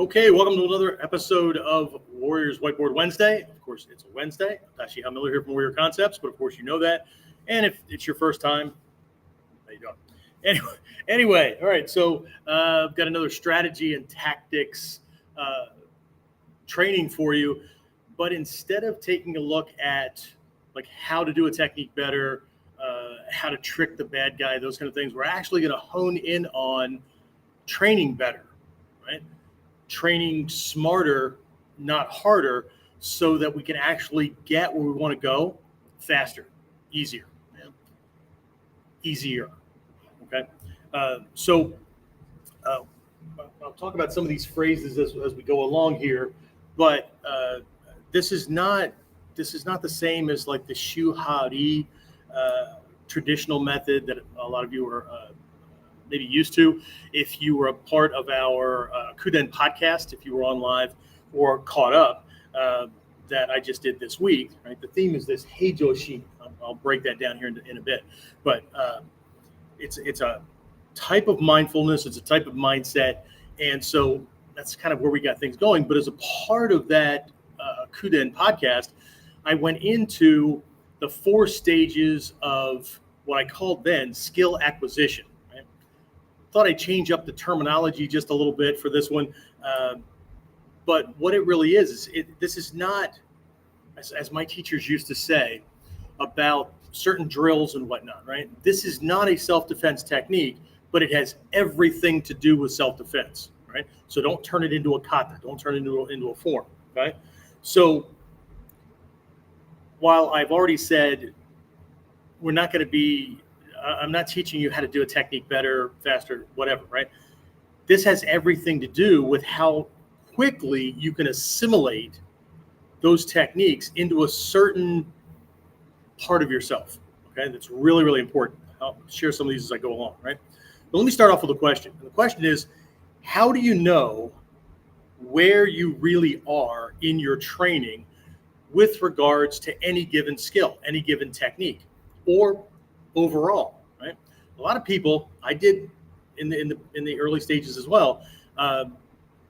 Okay, welcome to another episode of Warriors Whiteboard Wednesday. Of course, it's a Wednesday. Dai-Shihan Miller here from Warrior Concepts, but of course you know that. And if it's your first time, how you doing? Anyway, all right. So I've got another strategy and tactics training for you. But instead of taking a look at like how to do a technique better, how to trick the bad guy, those kind of things, we're actually going to hone in on training better, right? Training smarter, not harder, so that we can actually get where we want to go faster, easier, easier. Okay. So I'll talk about some of these phrases as we go along here, but this is not the same as like the shuhari traditional method that a lot of you are maybe used to. If you were a part of our Kuden podcast, if you were on live or caught up, that I just did this week, right? The theme is this Heijōshin. I'll break that down here in a bit, but it's a type of mindfulness. It's a type of mindset. And so that's kind of where we got things going. But as a part of that Kuden podcast, I went into the 4 stages of what I called then skill acquisition. Thought I'd change up the terminology just a little bit for this one. But what it really is this is not, as my teachers used to say, about certain drills and whatnot, right? This is not a self-defense technique, but it has everything to do with self-defense, right? So don't turn it into a kata. Don't turn it into a form, okay? So while I've already said we're not going to be, I'm not teaching you how to do a technique better, faster, whatever, right? This has everything to do with how quickly you can assimilate those techniques into a certain part of yourself, okay? That's really, really important. I'll share some of these as I go along, right? But let me start off with a question. And the question is, how do you know where you really are in your training with regards to any given skill, any given technique, or overall, right? A lot of people, I did in the early stages as well. A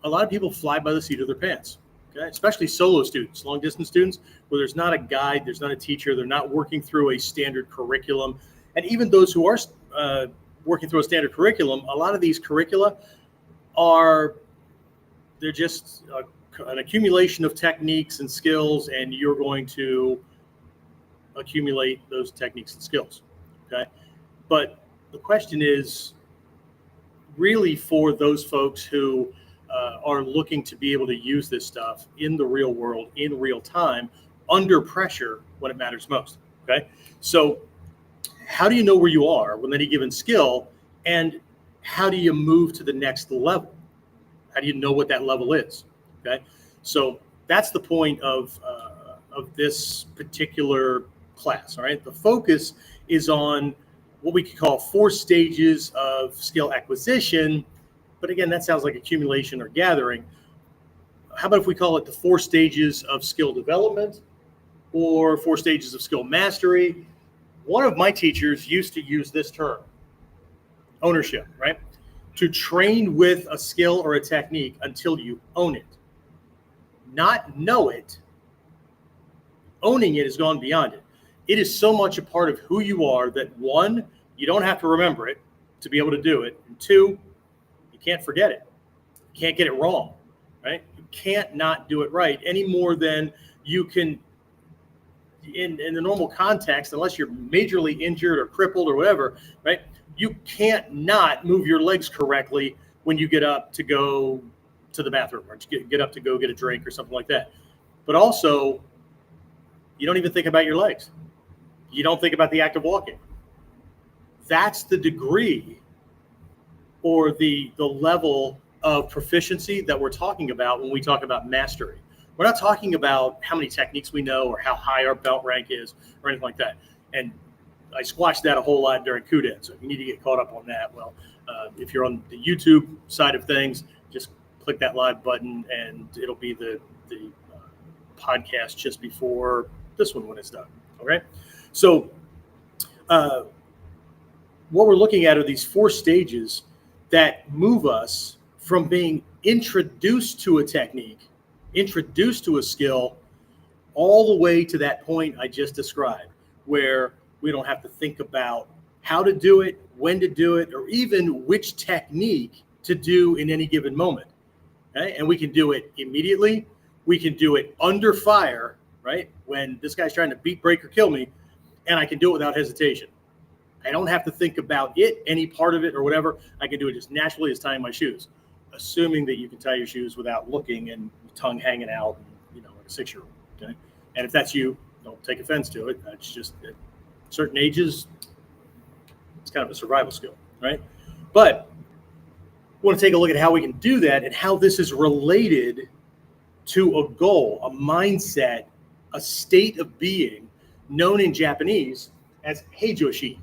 lot of people fly by the seat of their pants, okay? Especially solo students, long distance students, where there's not a guide, there's not a teacher, they're not working through a standard curriculum. And even those who are working through a standard curriculum, a lot of these curricula they're just an accumulation of techniques and skills, and you're going to accumulate those techniques and skills, okay? But the question is really for those folks who are looking to be able to use this stuff in the real world, in real time, under pressure when it matters most, okay? So how do you know where you are with any given skill, and how do you move to the next level? How do you know what that level is, okay? So that's the point of this particular class, all right? The focus is on what we could call 4 stages of skill acquisition. But again, that sounds like accumulation or gathering. How about if we call it the 4 stages of skill development or 4 stages of skill mastery? One of my teachers used to use this term, ownership, right? To train with a skill or a technique until you own it. Not know it. Owning it has gone beyond it. It is so much a part of who you are that 1, you don't have to remember it to be able to do it. And 2, you can't forget it. You can't get it wrong, right? You can't not do it right any more than you can in the normal context, unless you're majorly injured or crippled or whatever, right? You can't not move your legs correctly when you get up to go to the bathroom or to get up to go get a drink or something like that. But also, you don't even think about your legs. You don't think about the act of walking. That's the degree or the level of proficiency that we're talking about when we talk about mastery. We're not talking about how many techniques we know or how high our belt rank is or anything like that. And I squashed that a whole lot during Kuden, so if you need to get caught up on that, well, if you're on the YouTube side of things, just click that live button and it'll be the podcast just before this one when it's done, okay? So what we're looking at are these 4 stages that move us from being introduced to a technique, introduced to a skill, all the way to that point I just described, where we don't have to think about how to do it, when to do it, or even which technique to do in any given moment. Okay? And we can do it immediately. We can do it under fire, right? When this guy's trying to beat, break, or kill me, and I can do it without hesitation. I don't have to think about it, any part of it or whatever. I can do it just naturally as tying my shoes, assuming that you can tie your shoes without looking and tongue hanging out, like a 6-year-old. Okay, and if that's you, don't take offense to it. That's just at certain ages, it's kind of a survival skill, right? But we want to take a look at how we can do that and how this is related to a goal, a mindset, a state of being known in Japanese as Heijōshin.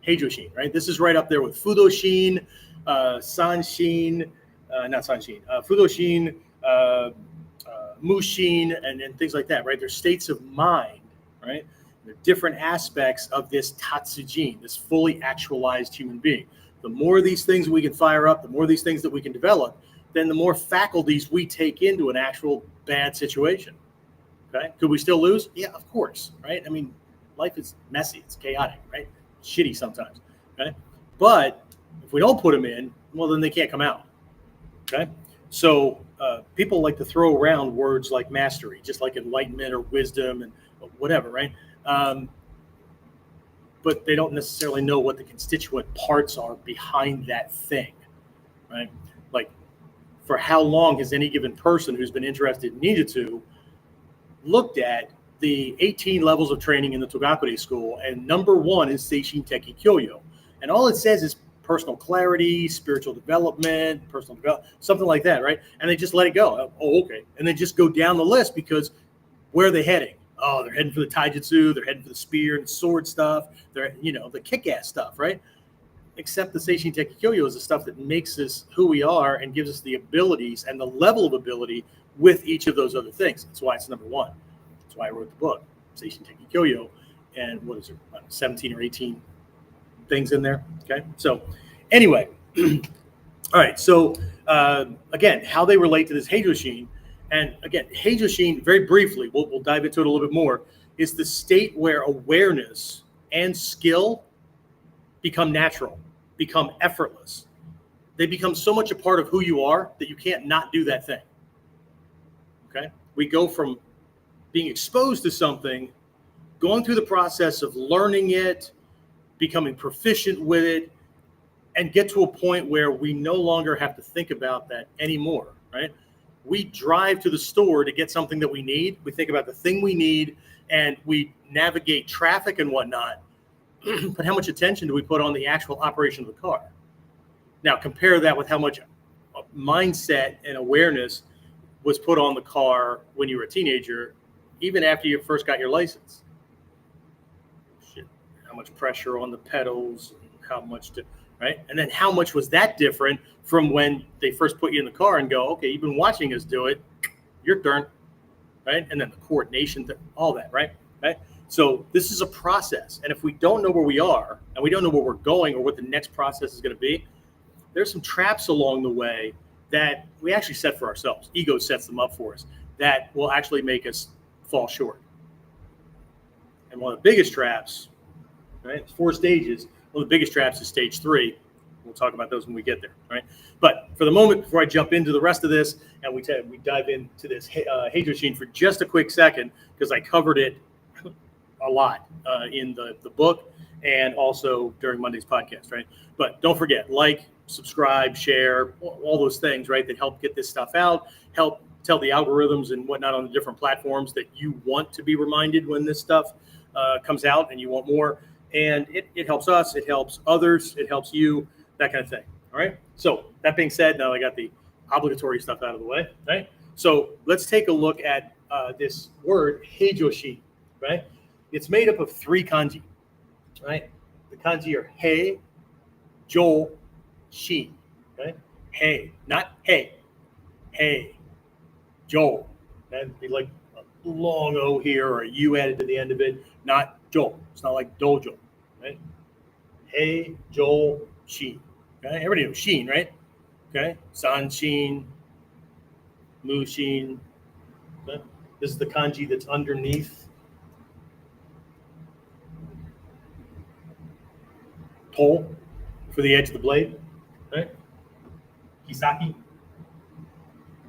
Heijōshin, right? This is right up there with Fudoshin, Sanshin, not Sanshin, Fudoshin, Mushin, and things like that, right? They're states of mind, right? They're different aspects of this Tatsujin, this fully actualized human being. The more of these things we can fire up, the more of these things that we can develop, then the more faculties we take into an actual bad situation. Okay? Could we still lose? Yeah, of course, right? I mean, life is messy, it's chaotic, right? Shitty sometimes, okay? But if we don't put them in, well, then they can't come out, okay? So people like to throw around words like mastery, just like enlightenment or wisdom and whatever, right? But they don't necessarily know what the constituent parts are behind that thing, right? Like, for how long has any given person who's been interested in Ninjutsu looked at the 18 levels of training in the Togakure school, and number 1 is Seishin Teki Kyoyo. And all it says is personal clarity, spiritual development, something like that, right? And they just let it go. Oh, okay. And they just go down the list because where are they heading? Oh, they're heading for the taijutsu, they're heading for the spear and sword stuff, they're, the kick-ass stuff, right? Except the Seishin Teki Kyoyo is the stuff that makes us who we are and gives us the abilities and the level of ability with each of those other things. That's why it's number 1. That's why I wrote the book, Seishin Teki Kyoyo, and what is it, 17 or 18 things in there, okay? So anyway, all right, so again, how they relate to this Heijōshin. And again, Heijōshin, very briefly, we'll dive into it a little bit more, is the state where awareness and skill become natural, become effortless. They become so much a part of who you are that you can't not do that thing. Okay? We go from being exposed to something, going through the process of learning it, becoming proficient with it, and get to a point where we no longer have to think about that anymore, right? We drive to the store to get something that we need. We think about the thing we need, and we navigate traffic and whatnot. But how much attention do we put on the actual operation of the car? Now, compare that with how much mindset and awareness was put on the car when you were a teenager, even after you first got your license. Shit, how much pressure on the pedals, how much right? And then how much was that different from when they first put you in the car and go, okay, you've been watching us do it, your turn, right? And then the coordination, all that, right? So this is a process. And if we don't know where we are and we don't know where we're going or what the next process is going to be, there's some traps along the way that we actually set for ourselves. Ego sets them up for us that will actually make us fall short. And one of the biggest traps, right? It's 4 stages. One of the biggest traps is stage 3. We'll talk about those when we get there, right? But for the moment, before I jump into the rest of this and we dive into this Heijōshin for just a quick second, because I covered it a lot in the book and also during Monday's podcast, right? But don't forget, like, subscribe, share, all those things, right, that help get this stuff out, help tell the algorithms and whatnot on the different platforms that you want to be reminded when this stuff comes out and you want more. And it helps us, it helps others, it helps you, that kind of thing. All right. So that being said, now I got the obligatory stuff out of the way, right? So let's take a look at this word Heijōshin, right? It's made up of 3 kanji, right? The kanji are Hei, Jo, Shin, right? Hei, not Hey. Hei, Jo. That'd be like a long O here or a U added to the end of it, not Jo. It's not like dojo, right? Hei, Jo, Shin. Okay? Everybody knows Shin, right? Okay, Sanshin, Mushin. Okay? This is the kanji that's underneath Tol for the edge of the blade. Okay? Kisaki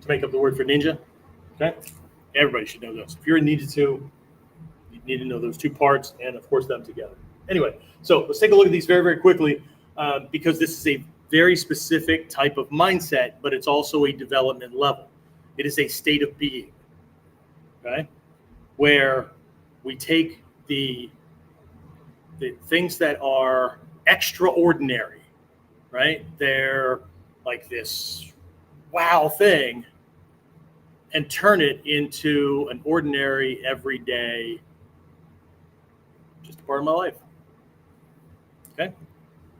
to make up the word for ninja. Okay, everybody should know those. If you're in Ninjutsu, you need to know those two parts and, of course, them together. Anyway, so let's take a look at these very, very quickly because this is a very specific type of mindset, but it's also a development level. It is a state of being, okay, where we take the things that are extraordinary, right? They're like this wow thing, and turn it into an ordinary, everyday, just a part of my life. Okay?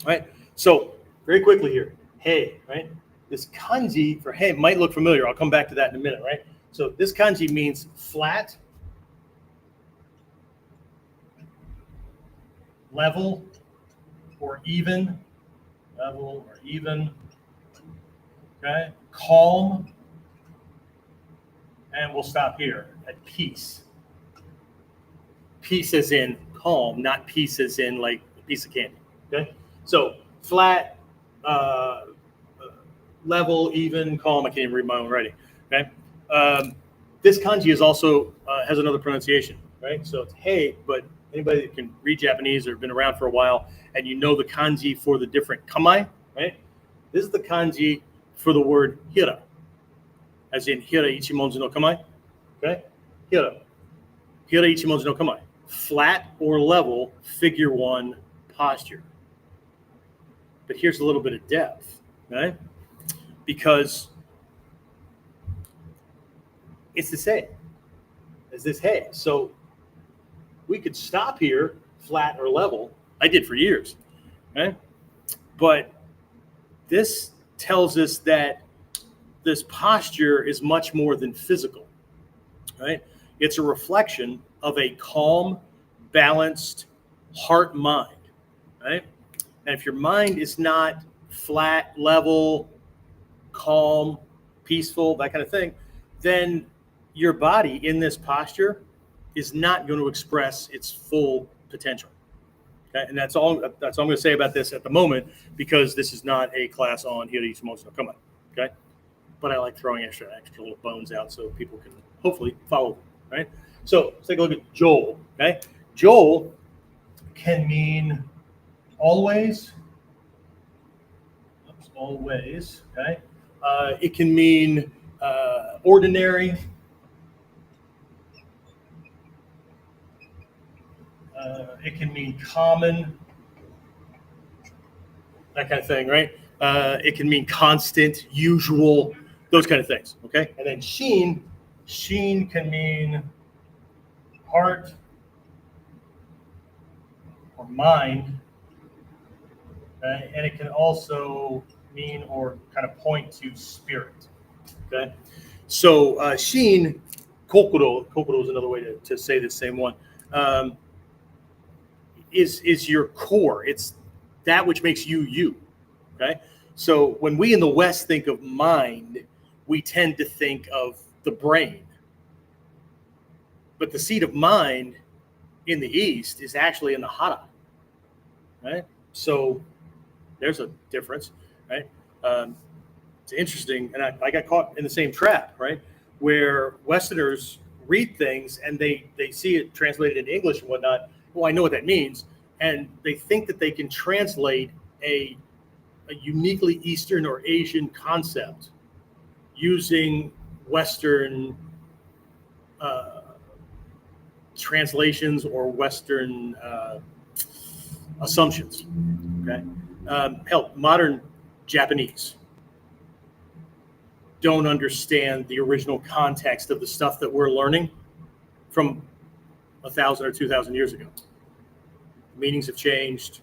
All right. So, very quickly here, hey, right? This kanji for hey might look familiar. I'll come back to that in a minute, right? So, this kanji means flat, level, or even. Level or even. Okay? Calm. And we'll stop here at peace. Peace as in calm, not peace as in like a piece of candy. Okay, so flat, level, even, calm. I can't even read my own writing. Okay, this kanji is also has another pronunciation, right? So it's hey, but anybody that can read Japanese or been around for a while, and you know the kanji for the different kamae, right? This is the kanji for the word hira, as in hira ichimonzu no kamae. Okay, hira ichimonzu no kamae. Flat or level figure one posture. But here's a little bit of depth, right? Because it's the same as this hey. So we could stop here, flat or level. I did for years, right? But this tells us that this posture is much more than physical, right? It's a reflection of a calm, balanced heart-mind, right? And if your mind is not flat, level, calm, peaceful, that kind of thing, then your body in this posture is not going to express its full potential. Okay? And that's all I'm going to say about this at the moment, because this is not a class on Hira Ichimonzu no Kamae. Okay? But I like throwing extra little bones out so people can hopefully follow them, right? So let's take a look at Joel. Okay, Joel can mean always. Always. Okay, it can mean ordinary. It can mean common. That kind of thing, right? It can mean constant, usual, those kind of things. Okay, and then Sheen can mean heart or mind, okay? And it can also mean or kind of point to spirit. Okay, so Shin, kokoro is another way to say the same one. Is your core. It's that which makes you. Okay, so when we in the West think of mind, we tend to think of the brain. But the seat of mind in the East is actually in the hara, right? So there's a difference, right? It's interesting, and I got caught in the same trap, right? Where Westerners read things and they see it translated into English and whatnot. Well, I know what that means, and they think that they can translate a uniquely Eastern or Asian concept using Western translations or Western assumptions. Okay, hell, modern Japanese don't understand the original context of the stuff that we're learning from 1,000 or 2,000 years ago. Meanings have changed,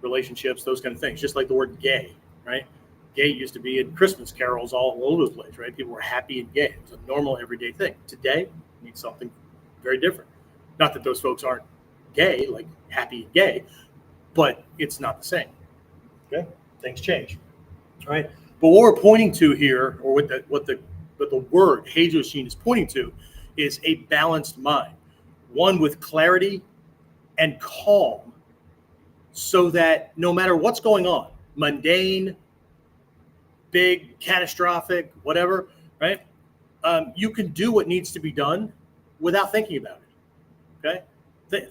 relationships, those kind of things. Just like the word gay, right? Gay used to be in Christmas carols all over the place, right? People were happy and gay. It was a normal, everyday thing. Today, it means something very different. Not that those folks aren't gay, like happy and gay, but it's not the same. Okay, things change. All right. But what we're pointing to here, or what the word Heijōshin is pointing to, is a balanced mind, one with clarity and calm, so that no matter what's going on, mundane, big, catastrophic, whatever, right? You can do what needs to be done without thinking about it. Okay,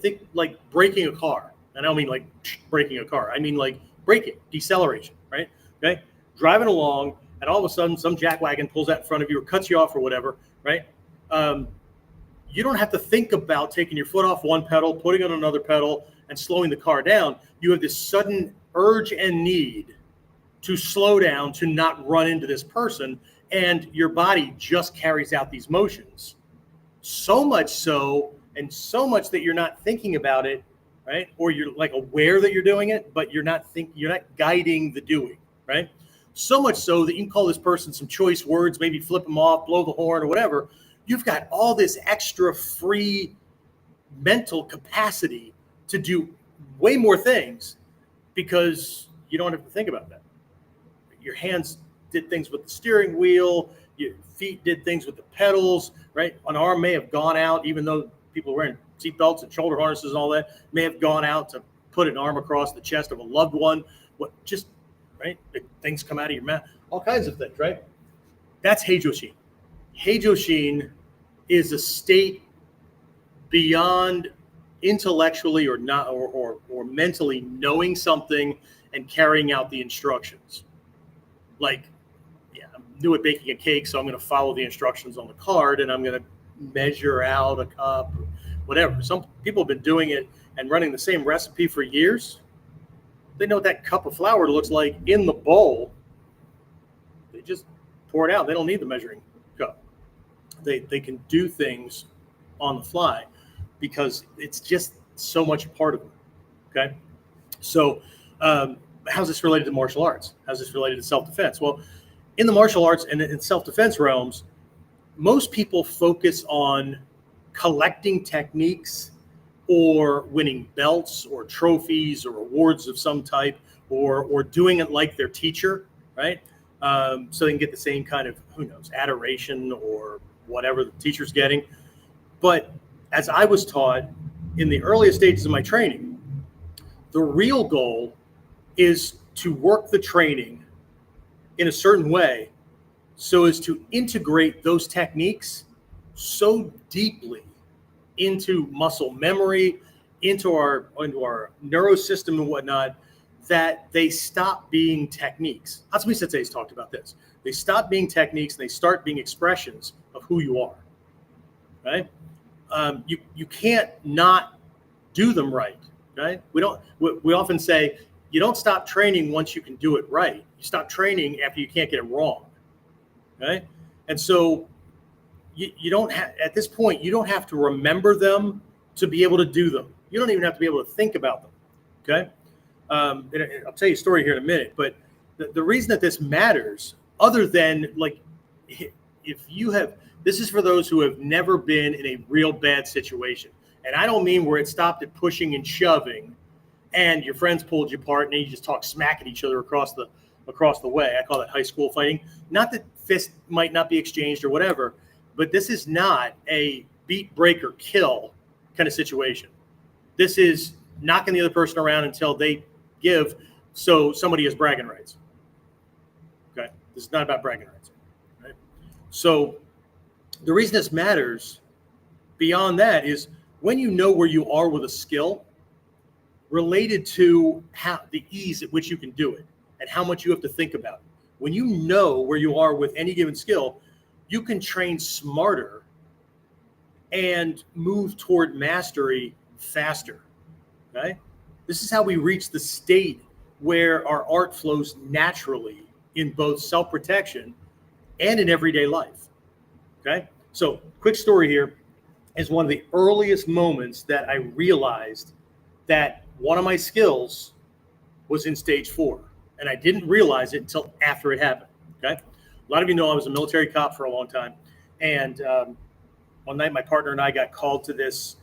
think like braking a car. I don't mean like braking a car. I mean like braking, deceleration, right? Okay, driving along, and all of a sudden some jackwagon pulls out in front of you or cuts you off or whatever, right? You don't have to think about taking your foot off one pedal, putting on another pedal, and slowing the car down. You have this sudden urge and need to slow down, to not run into this person, and your body just carries out these motions. So much so, and so much that you're not thinking about it, right? Or you're like aware that you're doing it, but you're not guiding the doing, right? So much so that you can call this person some choice words, maybe flip them off, blow the horn or whatever. You've got all this extra free mental capacity to do way more things because you don't have to think about that. Your hands did things with the steering wheel, your feet did things with the pedals, right? An arm may have gone out, even though people are wearing seatbelts and shoulder harnesses and all that, may have gone out to put an arm across the chest of a loved one. Right? Things come out of your mouth, all kinds of things, right? That's Heijōshin. Heijōshin is a state beyond intellectually or not or mentally knowing something and carrying out the instructions. Like, I'm new at baking a cake, so I'm going to follow the instructions on the card and I'm going to measure out a cup, or whatever. Some people have been doing it and running the same recipe for years. They know what that cup of flour looks like in the bowl. They just pour it out. They don't need the measuring cup. They can do things on the fly because it's just so much a part of them. Okay, so how's this related to martial arts? How's this related to self-defense? Well, in the martial arts and in self-defense realms, most people focus on collecting techniques or winning belts or trophies or awards of some type, or doing it like their teacher, right? So they can get the same kind of, adoration or whatever the teacher's getting. But as I was taught in the earliest stages of my training, the real goal is to work the training in a certain way so as to integrate those techniques so deeply into muscle memory, into our neurosystem and whatnot, that they stop being techniques. Hatsumi Sensei's talked about this. They stop being techniques and they start being expressions of who you are, right? You can't not do them right, right? We often say, you don't stop training once you can do it right. You stop training after you can't get it wrong, right? And so you don't have, at this point, you don't have to remember them to be able to do them. You don't even have to be able to think about them, okay? And I'll tell you a story here in a minute, but the reason that this matters, other than like, if you have, this is for those who have never been in a real bad situation. And I don't mean where it stopped at pushing and shoving and your friends pulled you apart and then you just talk smack at each other across the way. I call that high school fighting. Not that fists might not be exchanged or whatever, but this is not a beat, break, or kill kind of situation. This is knocking the other person around until they give, so somebody has bragging rights. Okay? This is not about bragging rights. Right? So the reason this matters beyond that is when you know where you are with a skill related to how the ease at which you can do it and how much you have to think about it. When you know where you are with any given skill, you can train smarter and move toward mastery faster, okay? This is how we reach the state where our art flows naturally in both self-protection and in everyday life, okay? So quick story here is one of the earliest moments that I realized that one of my skills was in stage 4. And I didn't realize it until after it happened, okay? A lot of you know I was a military cop for a long time. And one night my partner and I got called to this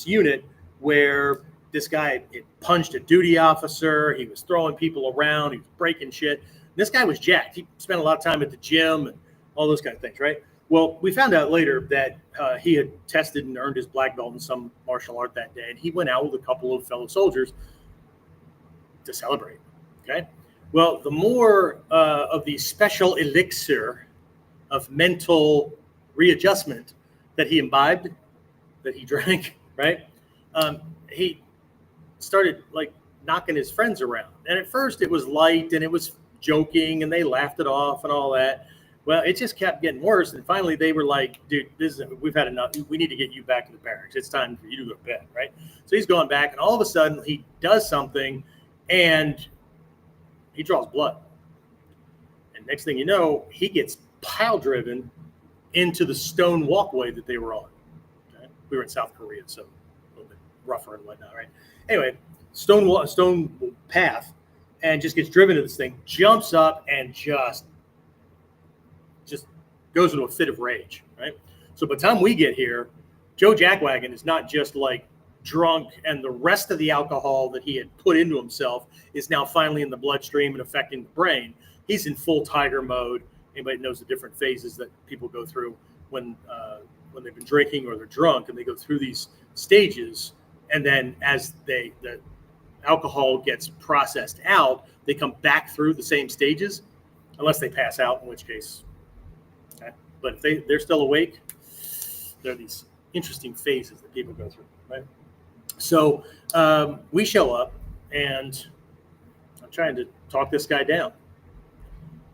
unit where this guy had punched a duty officer. He was throwing people around. He was breaking shit. This guy was jacked. He spent a lot of time at the gym and all those kind of things, right? Well, we found out later that he had tested and earned his black belt in some martial art that day, and he went out with a couple of fellow soldiers to celebrate, okay? Well, the more of the special elixir of mental readjustment that he imbibed, that he drank, right? He started like knocking his friends around. And at first it was light and it was joking and they laughed it off and all that. Well, it just kept getting worse. And finally they were like, dude, we've had enough. We need to get you back to the barracks. It's time for you to go to bed, right? So he's going back and all of a sudden he does something and he draws blood. And next thing you know, he gets pile driven into the stone walkway that they were on. Okay? We were in South Korea, so a little bit rougher and whatnot, right? Anyway, stone path, and just gets driven to this thing, jumps up, and just goes into a fit of rage, right? So by the time we get here, Joe Jackwagon is not just like drunk, and the rest of the alcohol that he had put into himself is now finally in the bloodstream and affecting the brain. He's in full tiger mode. Anybody knows the different phases that people go through when they've been drinking or they're drunk, and they go through these stages, and then as the alcohol gets processed out, they come back through the same stages, unless they pass out, in which case. Okay. But if they're still awake, there are these interesting phases that people go through, right? So we show up, and I'm trying to talk this guy down.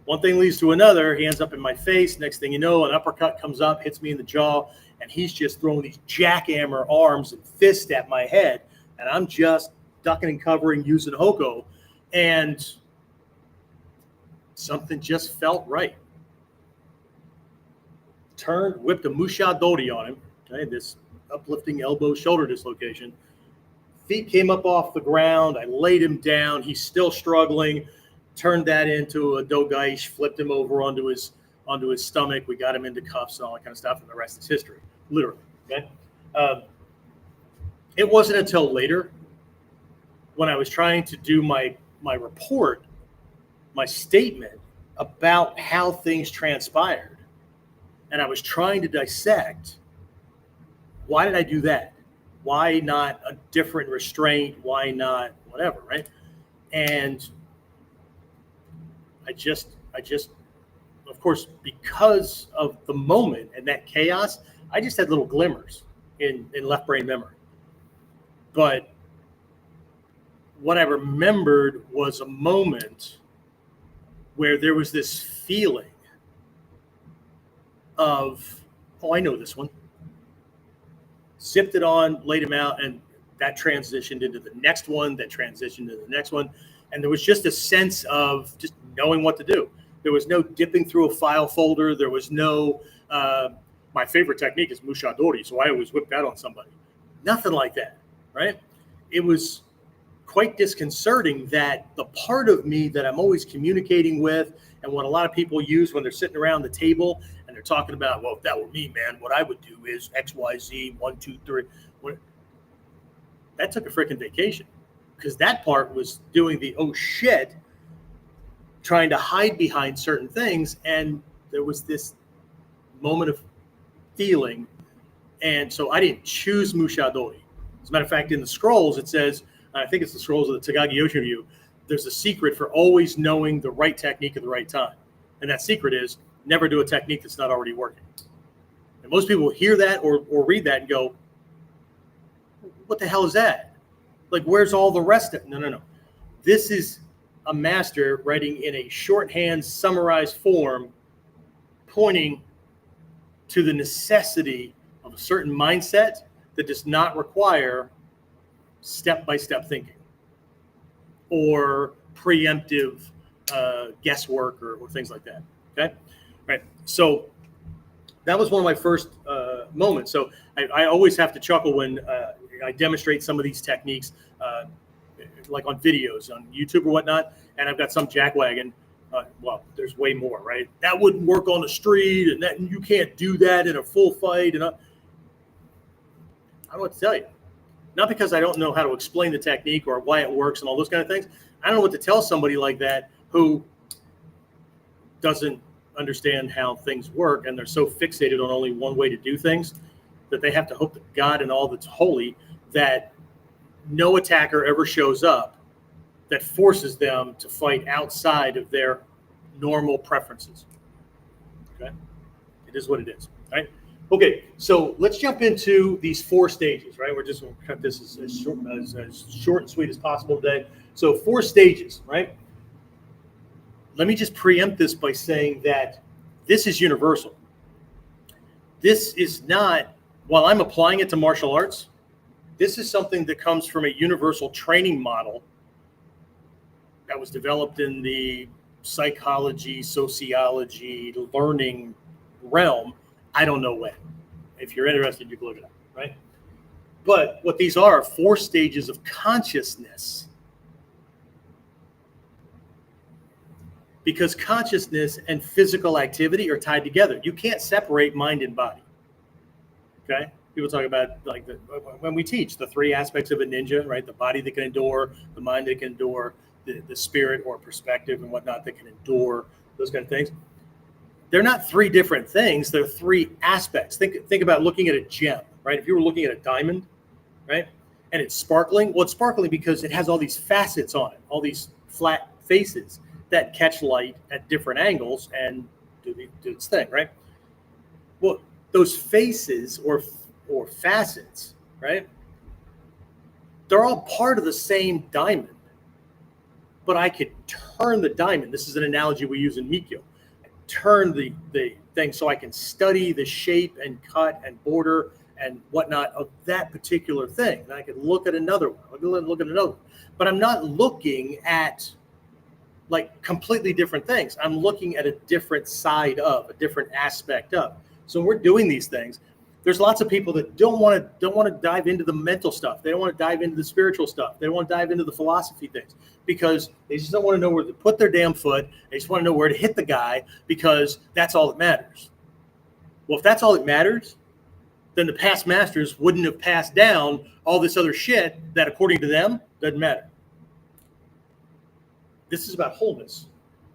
One thing leads to another. He ends up in my face. Next thing you know, an uppercut comes up, hits me in the jaw, and he's just throwing these jackhammer arms and fists at my head. And I'm just ducking and covering using Hoko. And something just felt right. Turned, whipped a Musha Dori on him. Okay, this uplifting elbow shoulder dislocation. Feet came up off the ground. I laid him down. He's still struggling. Turned that into a dogaish, flipped him over onto his stomach. We got him into cuffs and all that kind of stuff, and the rest is history, literally. Okay. It wasn't until later, when I was trying to do my report, my statement about how things transpired, and I was trying to dissect, why did I do that? Why not a different restraint? Why not whatever, right? And I just, of course, because of the moment and that chaos, I just had little glimmers in left brain memory. But what I remembered was a moment where there was this feeling of, oh, I know this one. Zipped it on, laid him out, and that transitioned into the next one, that transitioned into the next one. And there was just a sense of just knowing what to do. There was no dipping through a file folder. There was no, my favorite technique is Musha Dori, so I always whip that on somebody. Nothing like that, right? It was quite disconcerting that the part of me that I'm always communicating with, and what a lot of people use when they're sitting around the table and they're talking about, well, if that were me, man, what I would do is X, Y, Z, 1, 2, 3. That took a freaking vacation, because that part was doing the, oh shit, trying to hide behind certain things. And there was this moment of feeling. And so I didn't choose Musha Dori. As a matter of fact, in the scrolls, it says, I think it's the scrolls of the Tagagi Yoshin Ryu, there's a secret for always knowing the right technique at the right time. And that secret is never do a technique that's not already working. And most people hear that or read that and go, what the hell is that? Like, where's all the rest of it? No. This is a master writing in a shorthand, summarized form, pointing to the necessity of a certain mindset that does not require step-by-step thinking or preemptive guesswork or things like that. Okay, right. So that was one of my first moments. So I always have to chuckle when I demonstrate some of these techniques, like on videos on YouTube or whatnot, and I've got some jackwagon. Well, there's way more, right? That wouldn't work on the street, and that you can't do that in a full fight. And I don't know what to tell you. Not because I don't know how to explain the technique or why it works and all those kind of things. I don't know what to tell somebody like that who doesn't understand how things work, and they're so fixated on only one way to do things that they have to hope to God and all that's holy that no attacker ever shows up that forces them to fight outside of their normal preferences. Okay, it is what it is. Right. Okay, so let's jump into these 4 stages. Right, we're just going to cut this as short and sweet as possible today. So 4 stages. Right. Let me just preempt this by saying that this is universal. This is not, while I'm applying it to martial arts, this is something that comes from a universal training model that was developed in the psychology, sociology, learning realm. I don't know when. If you're interested, you can look it up, right? But what these are 4 stages of consciousness. Because consciousness and physical activity are tied together. You can't separate mind and body. Okay? People talk about, like, when we teach the 3 aspects of a ninja, right? The body that can endure, the mind that can endure, the spirit or perspective and whatnot that can endure, those kind of things. They're not 3 different things. They're 3 aspects. Think about looking at a gem, right? If you were looking at a diamond, right? And it's sparkling. Well, it's sparkling because it has all these facets on it, all these flat faces that catch light at different angles and do its thing, right? Well, those faces or facets, right? They're all part of the same diamond. But I could turn the diamond. This is an analogy we use in Mikyo. Turn the thing so I can study the shape and cut and border and whatnot of that particular thing. And I could look at another one. I could look at another one. But I'm not looking at like completely different things. I'm looking at a different side of, a different aspect of. So when we're doing these things, there's lots of people that don't want to dive into the mental stuff. They don't want to dive into the spiritual stuff. They don't want to dive into the philosophy things because they just don't want to know where to put their damn foot. They just want to know where to hit the guy because that's all that matters. Well, if that's all that matters, then the past masters wouldn't have passed down all this other shit that, according to them, doesn't matter. This is about wholeness.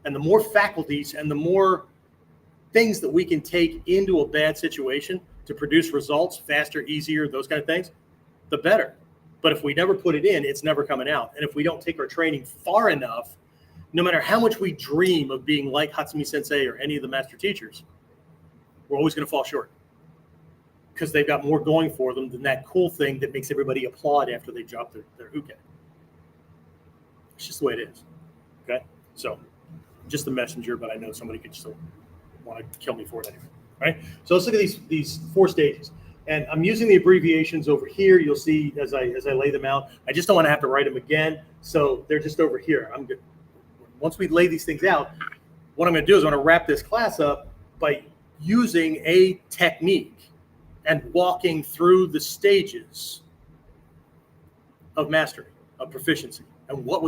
And the more faculties and the more things that we can take into a bad situation to produce results faster, easier, those kind of things, the better. But if we never put it in, it's never coming out. And if we don't take our training far enough, no matter how much we dream of being like Hatsumi Sensei or any of the master teachers, we're always going to fall short because they've got more going for them than that cool thing that makes everybody applaud after they drop their uke. It's just the way it is. Okay? So, I'm just the messenger, but I know somebody could still want to kill me for it anyway. Right? So let's look at these 4 stages. And I'm using the abbreviations over here. You'll see as I lay them out. I just don't want to have to write them again. So they're just over here. I'm good. Once we lay these things out, what I'm going to do is I'm going to wrap this class up by using a technique and walking through the stages of mastery, of proficiency, and what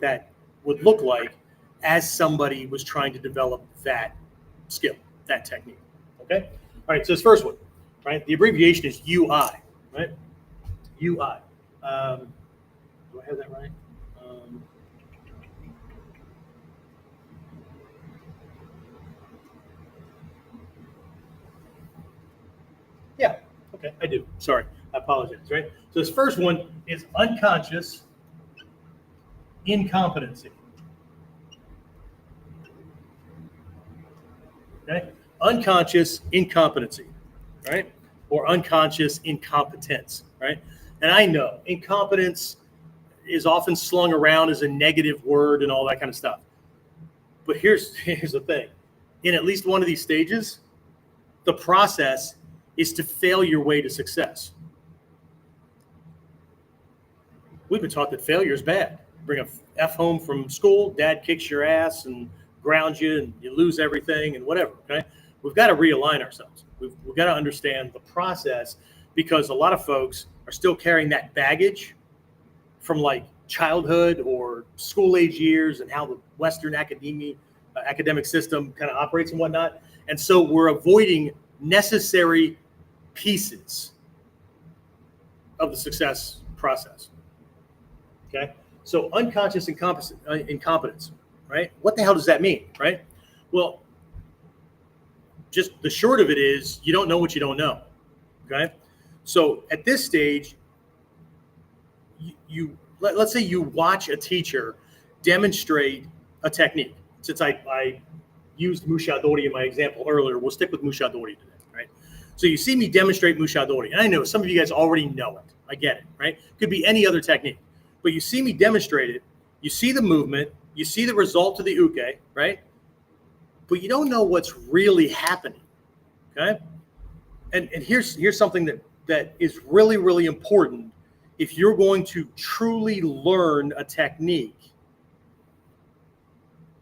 that would look like as somebody was trying to develop that skill, that technique. Okay? All right, so this first one, right? The abbreviation is UI, right? UI. Do I have that right? Yeah, okay, I do. Sorry, I apologize, right? So this first one is unconscious incompetency. Okay? Unconscious incompetency, right? Or unconscious incompetence, right? And I know incompetence is often slung around as a negative word and all that kind of stuff. But here's the thing. In at least one of these stages, the process is to fail your way to success. We've been taught that failure is bad. Bring a F home from school, dad kicks your ass and grounds you and you lose everything and whatever, okay? We've got to realign ourselves. We've got to understand the process because a lot of folks are still carrying that baggage from like childhood or school age years and how the Western academic system kind of operates and whatnot. And so we're avoiding necessary pieces of the success process. Okay? So unconscious incompetence, right? What the hell does that mean, right? Well, just the short of it is you don't know what you don't know. Okay. So at this stage, let's say you watch a teacher demonstrate a technique. Since I used Mushadori in my example earlier, we'll stick with Mushadori today, right? So you see me demonstrate Mushadori, and I know some of you guys already know it. I get it, right? Could be any other technique, but you see me demonstrate it, you see the movement, you see the result of the uke, right? But you don't know what's really happening, okay? And here's something that is really, really important if you're going to truly learn a technique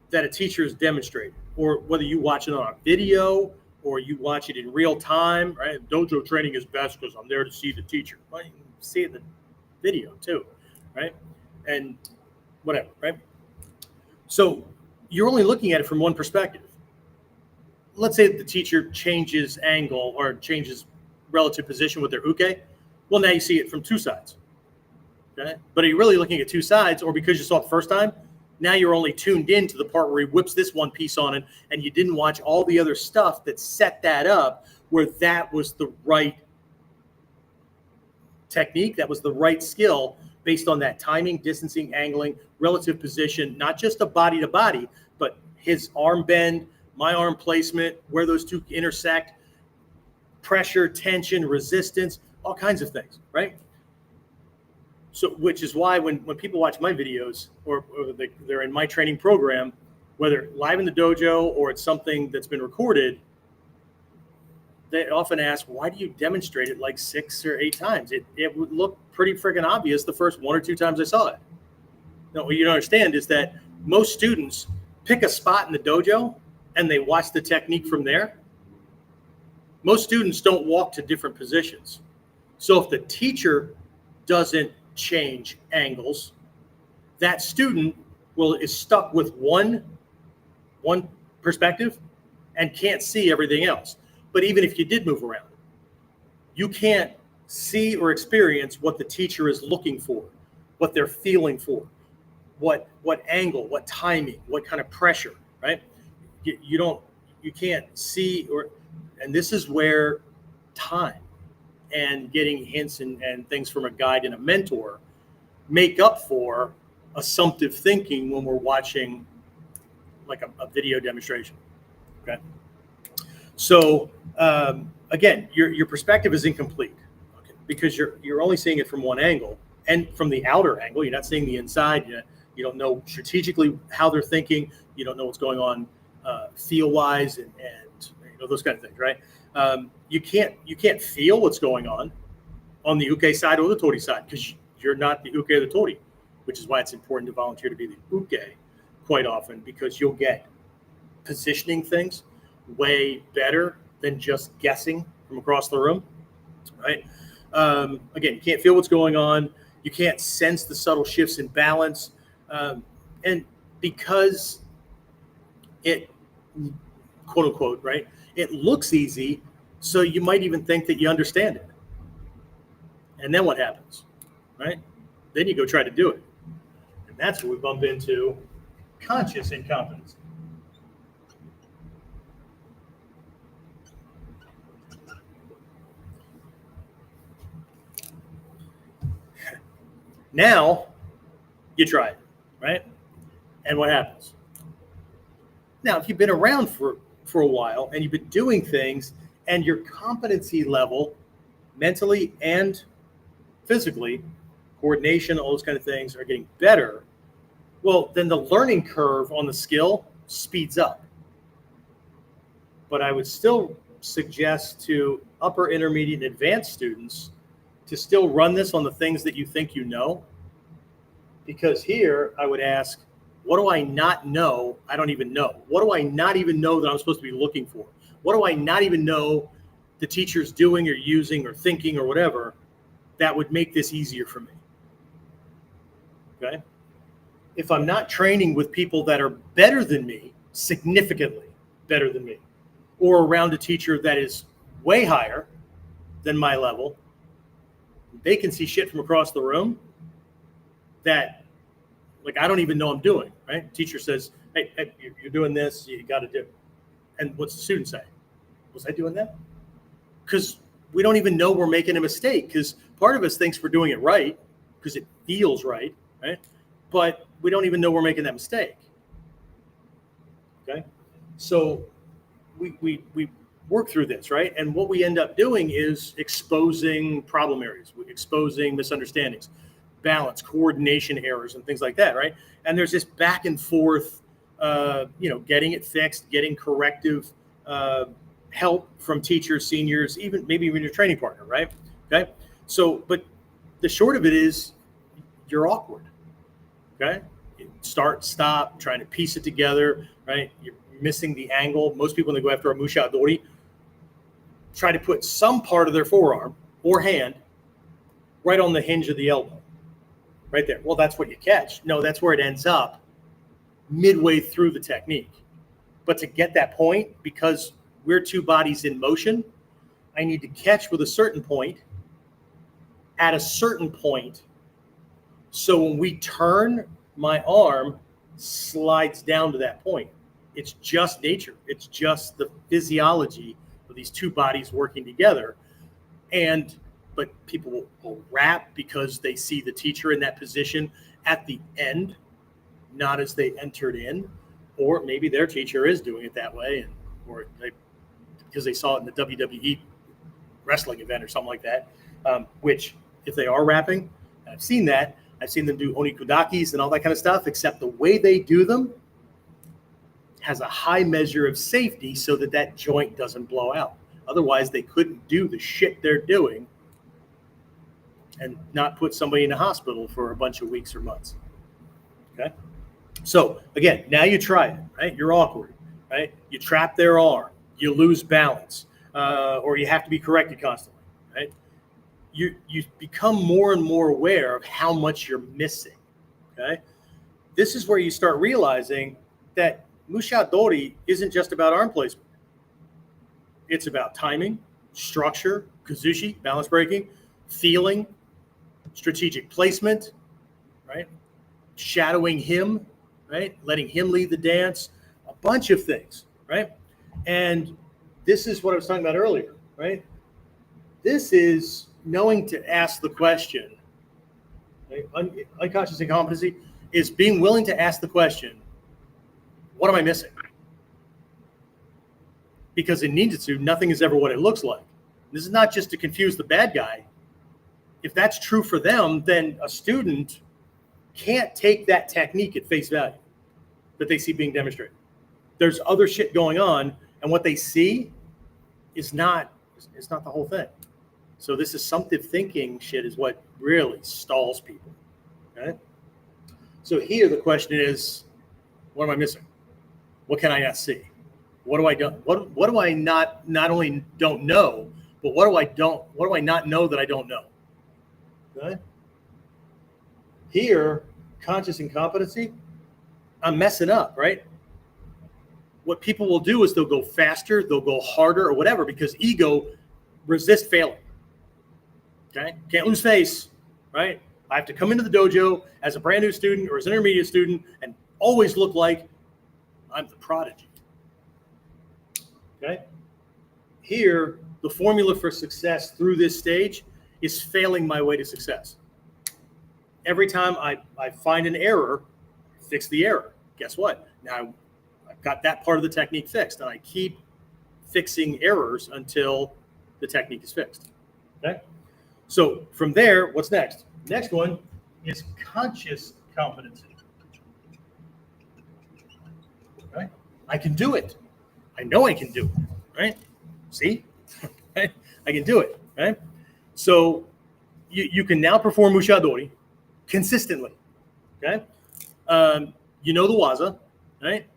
that a teacher has demonstrated, or whether you watch it on a video or you watch it in real time, right? Dojo training is best because I'm there to see the teacher. Well, you can see it in the video too, right? And whatever, right? So you're only looking at it from one perspective. Let's say that the teacher changes angle or changes relative position with their uke. Well, now you see it from two sides. Okay? But are you really looking at two sides, or because you saw it the first time, now you're only tuned in to the part where he whips this one piece on it, and you didn't watch all the other stuff that set that up, where that was the right technique, that was the right skill based on that timing, distancing, angling, relative position, not just a body to body, but his arm bend, my arm placement, where those two intersect, pressure, tension, resistance, all kinds of things, right? So, which is why when people watch my videos or they're in my training program, whether live in the dojo or it's something that's been recorded, they often ask, why do you demonstrate it like 6 or 8 times? It would look pretty freaking obvious the first 1 or 2 times I saw it. Now, what you don't understand is that most students pick a spot in the dojo and they watch the technique from there. Most students don't walk to different positions. So if the teacher doesn't change angles, that student is stuck with one perspective and can't see everything else. But even if you did move around, you can't see or experience what the teacher is looking for, what they're feeling for, what angle, what timing, what kind of pressure, right? You can't see, and this is where time and getting hints and things from a guide and a mentor make up for assumptive thinking when we're watching like a video demonstration. Okay. So again, your perspective is incomplete, okay, because you're only seeing it from one angle, and from the outer angle, you're not seeing the inside. You don't know strategically how they're thinking. You don't know what's going on feel wise and those kind of things, right? You can't feel what's going on the uke side or the tori side because you're not the uke or the tori, which is why it's important to volunteer to be the uke quite often, because you'll get positioning things way better than just guessing from across the room, right? Again, you can't feel what's going on. You can't sense the subtle shifts in balance. And because it, quote unquote, right, it looks easy, so you might even think that you understand it. And then what happens, right? Then you go try to do it. And that's where we bump into conscious incompetence. Now you try it, right? And what happens? Now, if you've been around for a while and you've been doing things and your competency level mentally and physically, coordination, all those kind of things are getting better, well, then the learning curve on the skill speeds up. But I would still suggest to upper, intermediate, and advanced students to still run this on the things that you think you know. Because here I would ask, what do I not know? I don't even know. What do I not even know that I'm supposed to be looking for? What do I not even know the teacher's doing or using or thinking or whatever that would make this easier for me? Okay. If I'm not training with people that are better than me, significantly better than me, or around a teacher that is way higher than my level, they can see shit from across the room that, like, I don't even know I'm doing, right? Teacher says, hey, you're doing this, you got to do it. And what's the student say? Was I doing that? Because we don't even know we're making a mistake, because part of us thinks we're doing it right because it feels right? But we don't even know we're making that mistake. Okay? So we work through this, right? And what we end up doing is exposing problem areas, exposing misunderstandings, balance, coordination errors, and things like that, right? And there's this back and forth, getting it fixed, getting corrective help from teachers, seniors, maybe even your training partner, right? Okay. So, but the short of it is you're awkward. Okay. Start, stop, trying to piece it together, right? You're missing the angle. Most people, when they go after a Musha Dori, try to put some part of their forearm or hand right on the hinge of the elbow, right there. Well, that's what you catch. No, that's where it ends up midway through the technique. But to get that point, because we're two bodies in motion, I need to catch with a certain point at a certain point. So when we turn, my arm slides down to that point. It's just nature. It's just the physiology of these two bodies working together. But people will wrap because they see the teacher in that position at the end, not as they entered in, or maybe their teacher is doing it that way, because they saw it in the WWE wrestling event or something like that. Which, if they are wrapping, I've seen that. I've seen them do onikudakis and all that kind of stuff. Except the way they do them has a high measure of safety, so that joint doesn't blow out. Otherwise, they couldn't do the shit they're doing and not put somebody in a hospital for a bunch of weeks or months. Okay. So again, now you try it, right? You're awkward, right? You trap their arm, you lose balance, or you have to be corrected constantly, right? You become more and more aware of how much you're missing, okay? This is where you start realizing that Musha Dori isn't just about arm placement. It's about timing, structure, kazushi, balance breaking, feeling, strategic placement, right? Shadowing him, right? Letting him lead the dance, a bunch of things, right? And this is what I was talking about earlier, right? This is knowing to ask the question. Right? Unconscious incompetency is being willing to ask the question, what am I missing? Because in ninjutsu, nothing is ever what it looks like. This is not just to confuse the bad guy. If that's true for them, then a student can't take that technique at face value that they see being demonstrated. There's other shit going on, and what they see is not the whole thing. So this assumptive thinking shit is what really stalls people. Okay? So here the question is, what am I missing? What can I not see? What do I do? What do I not only don't know, but what do I not know that I don't know? Okay? Here, conscious incompetency, I'm messing up, right? What people will do is they'll go faster, they'll go harder or whatever, because ego resists failing. Okay? Can't lose face, right? I have to come into the dojo as a brand new student or as an intermediate student and always look like I'm the prodigy. Okay? Here, the formula for success through this stage is failing my way to success. Every time I find an error, fix the error. Guess what? Now I've got that part of the technique fixed, and I keep fixing errors until the technique is fixed. Okay? So from there, what's next? Next one is conscious competency. Okay? I can do it. I know I can do it. Right? See? Right? I can do it. Right? So you can now perform Musha Dori consistently. Okay? You know the waza, right?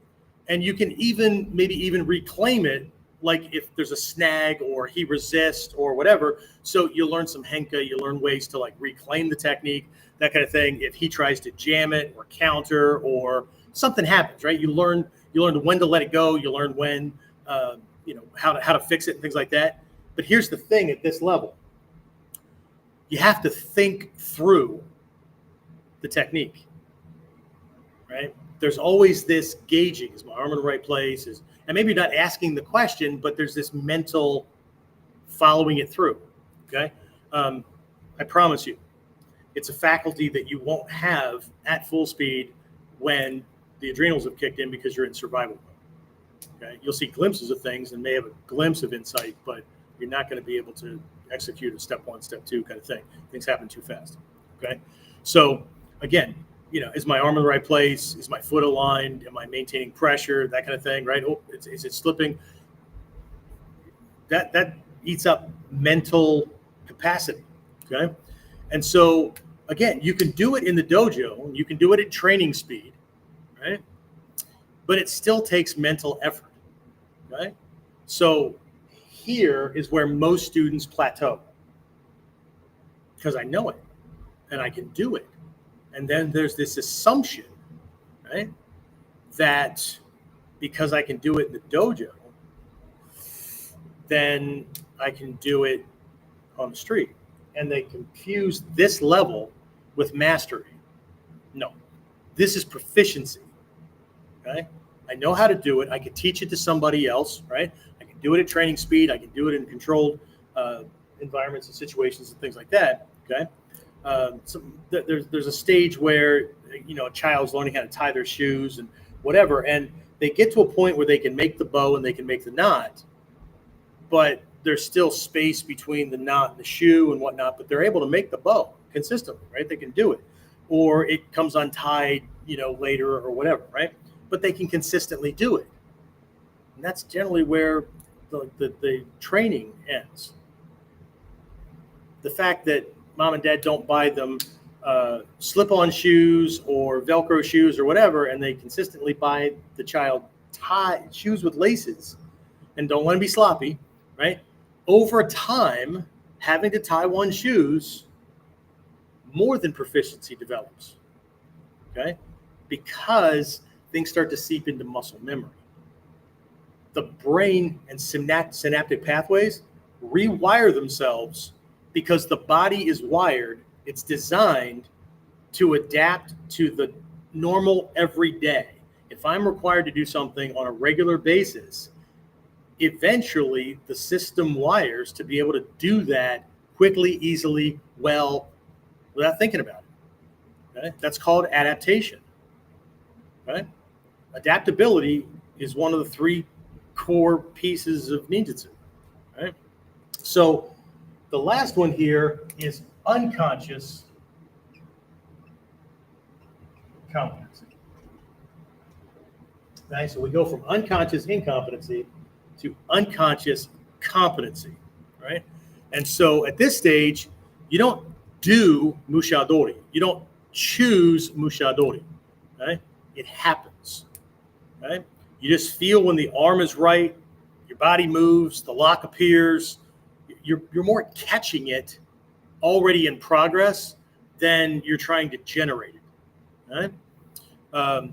And you can maybe even reclaim it, like if there's a snag or he resists or whatever. So you learn some henka, you learn ways to like reclaim the technique, that kind of thing. If he tries to jam it or counter or something happens, right? You learn when to let it go. You learn when, how to fix it and things like that. But here's the thing at this level. You have to think through the technique, right? There's always this gauging. Is my arm in the right place? And maybe you're not asking the question, but there's this mental following it through. Okay. I promise you, it's a faculty that you won't have at full speed when the adrenals have kicked in because you're in survival mode. Okay. You'll see glimpses of things and may have a glimpse of insight, but you're not going to be able to execute a step 1, step 2 kind of thing. Things happen too fast. Okay. So again, is my arm in the right place? Is my foot aligned? Am I maintaining pressure? That kind of thing, right? Oh, is it slipping? That eats up mental capacity. Okay. And so again, you can do it in the dojo, you can do it at training speed, right? But it still takes mental effort, right? So here is where most students plateau, because I know it and I can do it. And then there's this assumption, right, that because I can do it in the dojo, then I can do it on the street. And they confuse this level with mastery. No, this is proficiency. Okay, I know how to do it. I can teach it to somebody else, right? I can do it at training speed. I can do it in controlled environments and situations and things like that. Okay, so there's a stage where a child's learning how to tie their shoes and whatever, and they get to a point where they can make the bow and they can make the knot, but there's still space between the knot and the shoe and whatnot, but they're able to make the bow consistently, right? They can do it. Or it comes untied, later or whatever, right? But they can consistently do it. And that's generally where the training ends. The fact that mom and dad don't buy them slip-on shoes or Velcro shoes or whatever, and they consistently buy the child shoes with laces and don't let them be sloppy, right? Over time, having to tie one's shoes, more than proficiency develops, okay? Because things start to seep into muscle memory. The brain and synaptic pathways rewire themselves because the body is wired, it's designed to adapt to the normal everyday. If I'm required to do something on a regular basis, eventually the system wires to be able to do that quickly, easily, well, without thinking about it. Okay? That's called adaptation. Right? Adaptability is one of the 3 core pieces of ninjutsu. Right? So the last one here is unconscious competency. Okay? So we go from unconscious incompetency to unconscious competency, right? And so at this stage, you don't do mushadori. You don't choose mushadori, right? It happens, right? You just feel when the arm is right, your body moves, the lock appears. You're more catching it already in progress than you're trying to generate it, right?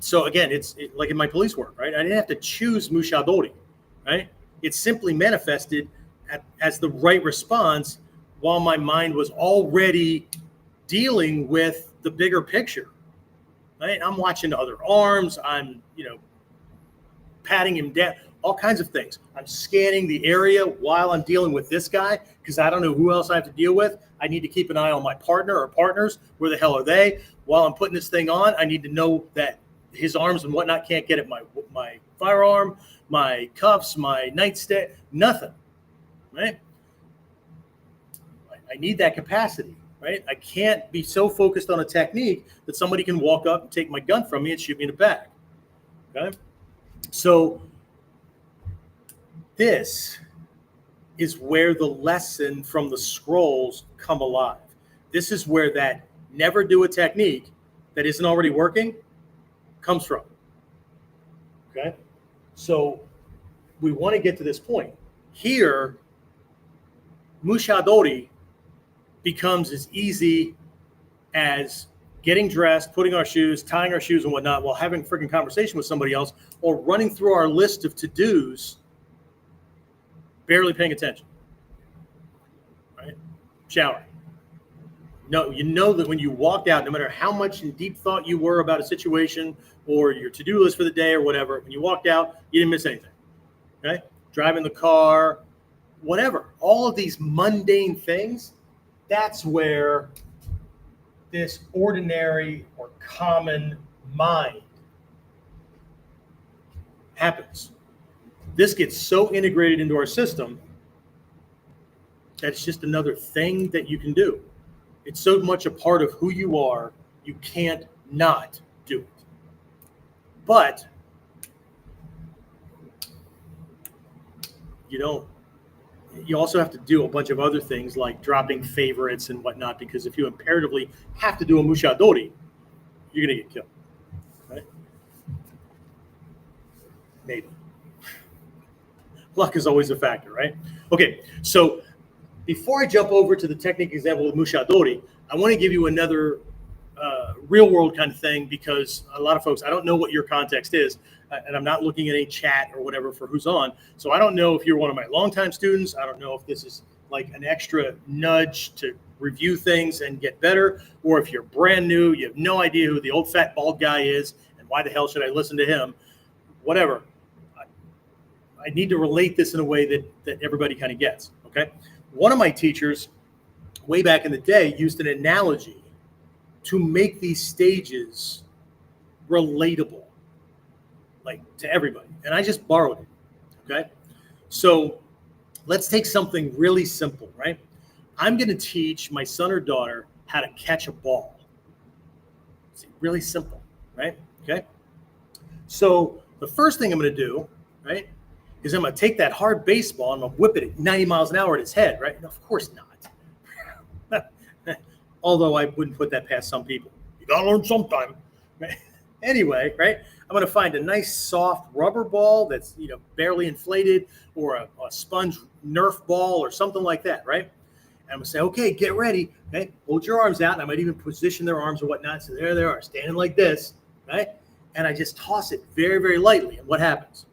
So again, it's like in my police work, right? I didn't have to choose mushadori, right? It simply manifested as the right response while my mind was already dealing with the bigger picture, right? I'm watching other arms. I'm, patting him down, all kinds of things. I'm scanning the area while I'm dealing with this guy because I don't know who else I have to deal with. I need to keep an eye on my partner or partners. Where the hell are they? While I'm putting this thing on, I need to know that his arms and whatnot can't get at my firearm, my cuffs, my nightstand, nothing, right? I need that capacity, right? I can't be so focused on a technique that somebody can walk up and take my gun from me and shoot me in the back, okay? So this is where the lesson from the scrolls come alive. This is where that never do a technique that isn't already working comes from, okay? So we want to get to this point. Here, mushadori becomes as easy as getting dressed, putting our shoes, tying our shoes and whatnot while having a freaking conversation with somebody else or running through our list of to-dos, barely paying attention, right? Showering, No, you know that when you walked out, no matter how much in deep thought you were about a situation or your to-do list for the day or whatever, when you walked out, you didn't miss anything. Okay? Driving the car, whatever. All of these mundane things, that's where this ordinary or common mind happens. This gets so integrated into our system that it's just another thing that you can do. It's so much a part of who you are, you can't not do it. But you also have to do a bunch of other things like dropping favorites and whatnot, because if you imperatively have to do a mushadori, you're going to get killed. Right? Maybe. Luck is always a factor, right? Okay, so before I jump over to the technique example of mushadori, I want to give you another real world kind of thing, because a lot of folks, I don't know what your context is, and I'm not looking at any chat or whatever for who's on. So I don't know if you're one of my longtime students. I don't know if this is like an extra nudge to review things and get better, or if you're brand new, you have no idea who the old fat bald guy is and why the hell should I listen to him, whatever. I need to relate this in a way that everybody kind of gets, okay? One of my teachers way back in the day used an analogy to make these stages relatable, like to everybody. And I just borrowed it, okay? So let's take something really simple, right? I'm going to teach my son or daughter how to catch a ball. It's really simple, right? Okay. So the first thing I'm going to do, right, is I'm going to take that hard baseball and I'm going to whip it at 90 miles an hour at his head, right? No, of course not. Although I wouldn't put that past some people. You got to learn sometime. Right? Anyway, right? I'm going to find a nice soft rubber ball that's, barely inflated, or a sponge Nerf ball or something like that, right? And I'm going to say, okay, get ready. Okay, hold your arms out. And I might even position their arms or whatnot. So there they are, standing like this, right? And I just toss it very, very lightly. And what happens?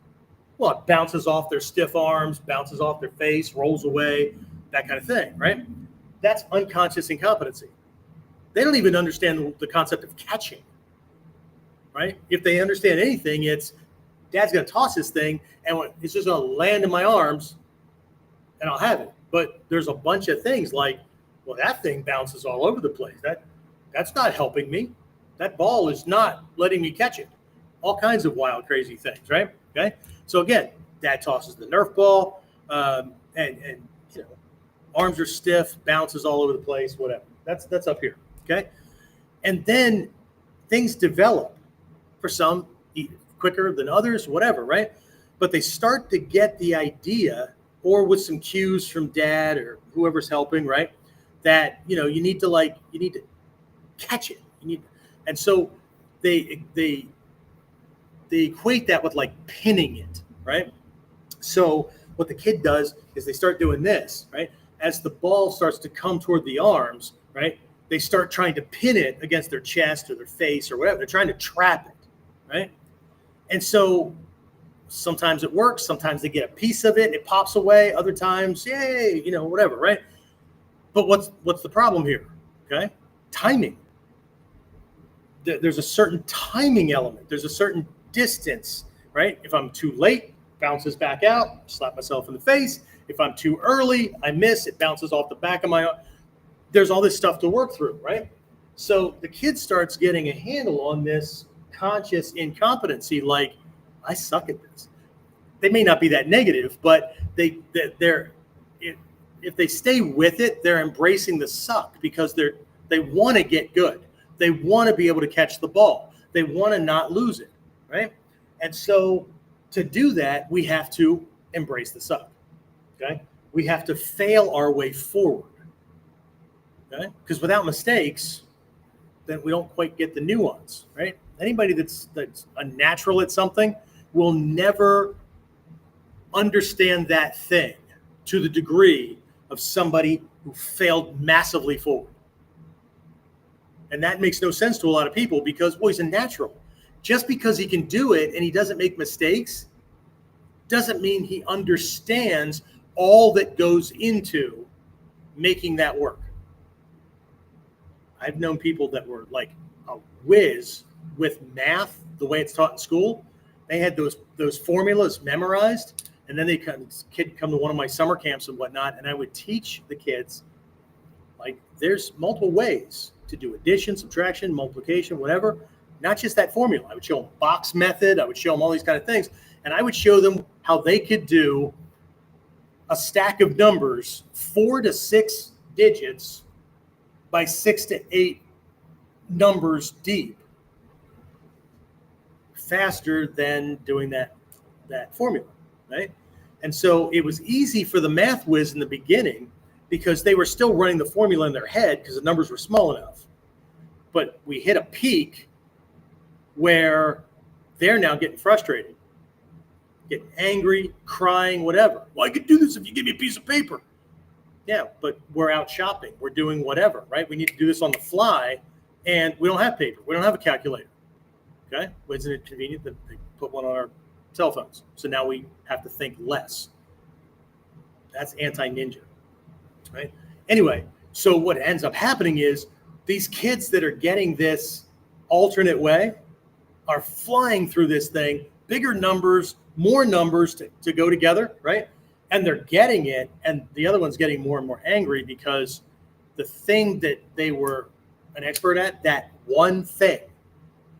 Well, it bounces off their stiff arms, bounces off their face, rolls away, that kind of thing, right? That's unconscious incompetency. They don't even understand the concept of catching, right? If they understand anything, it's Dad's going to toss this thing and it's just going to land in my arms and I'll have it. But there's a bunch of things like, well, that thing bounces all over the place. That's not helping me. That ball is not letting me catch it. All kinds of wild, crazy things, right? Okay. So again, Dad tosses the Nerf ball, and arms are stiff, bounces all over the place, whatever. That's up here. Okay. And then things develop for some quicker than others, whatever, right? But they start to get the idea, or with some cues from Dad or whoever's helping, right? That, you need to catch it. And so they equate that with like pinning it, right? So what the kid does is they start doing this, right? As the ball starts to come toward the arms, right? They start trying to pin it against their chest or their face or whatever. They're trying to trap it, right? And so sometimes it works. Sometimes they get a piece of it and it pops away. Other times, yay, whatever, right? But what's the problem here? Okay, timing. There's a certain timing element. There's a certain distance, right? If I'm too late, bounces back out, slap myself in the face. If I'm too early, I miss, it bounces off the back of my arm. There's all this stuff to work through, right? So the kid starts getting a handle on this conscious incompetency, like, I suck at this. They may not be that negative, but they're if they stay with it, they're embracing the suck because they want to get good. They want to be able to catch the ball. They want to not lose it, right? And so to do that, we have to embrace the suck, okay? We have to fail our way forward, okay? Because without mistakes, then we don't quite get the nuance, right? Anybody that's a natural at something will never understand that thing to the degree of somebody who failed massively forward. And that makes no sense to a lot of people because, well, he's a natural. Just because he can do it and he doesn't make mistakes doesn't mean he understands all that goes into making that work. I've known people that were like a whiz with math, the way it's taught in school. They had those formulas memorized, and then kid come to one of my summer camps and whatnot, and I would teach the kids, like, there's multiple ways to do addition, subtraction, multiplication, whatever. Not just that formula. I would show them box method. I would show them all these kind of things, and I would show them how they could do a stack of numbers, 4 to 6 digits by 6 to 8 numbers deep, faster than doing that formula, right? And so it was easy for the math whiz in the beginning because they were still running the formula in their head because the numbers were small enough. But we hit a peak where they're now getting frustrated, getting angry, crying, whatever. Well, I could do this if you give me a piece of paper. Yeah, but we're out shopping. We're doing whatever, right? We need to do this on the fly, and we don't have paper. We don't have a calculator. Okay? Well, isn't it convenient that they put one on our cell phones? So now we have to think less. That's anti-ninja, right? Anyway, so what ends up happening is these kids that are getting this alternate way are flying through this thing, bigger numbers, more numbers to go together, right? And they're getting it, and the other one's getting more and more angry because the thing that they were an expert at, that one thing,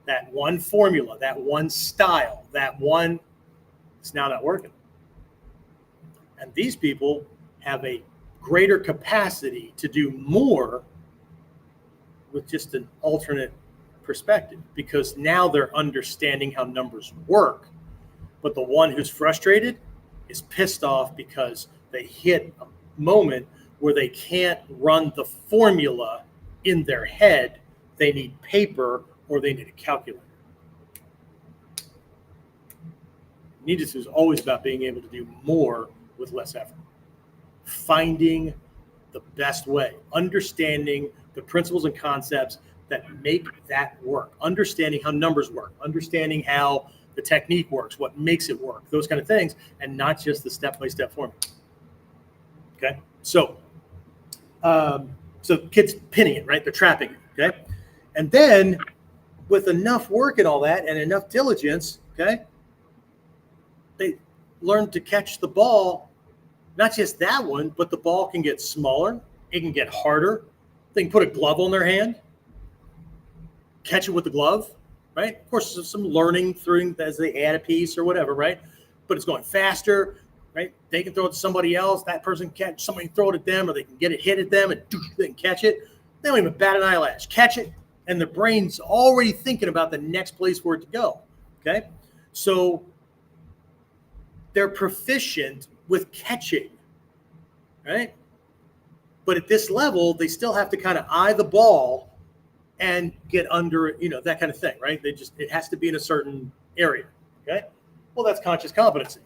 that one formula, that one style, that one, it's now not working. And these people have a greater capacity to do more with just an alternate perspective because now they're understanding how numbers work. But the one who's frustrated is pissed off because they hit a moment where they can't run the formula in their head. They need paper or they need a calculator. Ninjutsu is always about being able to do more with less effort. Finding the best way, understanding the principles and concepts that make that work, understanding how numbers work, understanding how the technique works, what makes it work, those kind of things, and not just the step-by-step formula. Okay, so kids pinning it, right? They're trapping it, okay? And then with enough work and all that and enough diligence, okay, they learn to catch the ball, not just that one, but the ball can get smaller, it can get harder. They can put a glove on their hand, catch it with the glove, right? Of course, there's some learning through as they add a piece or whatever, right? But it's going faster, right? They can throw it to somebody else. That person can catch, somebody can throw it at them, or they can get it hit at them and they can catch it. They don't even bat an eyelash. Catch it, and the brain's already thinking about the next place for it to go, okay? So they're proficient with catching, right? But at this level, they still have to kind of eye the ball and get under, that kind of thing, right? It has to be in a certain area, okay? Well, that's conscious competency,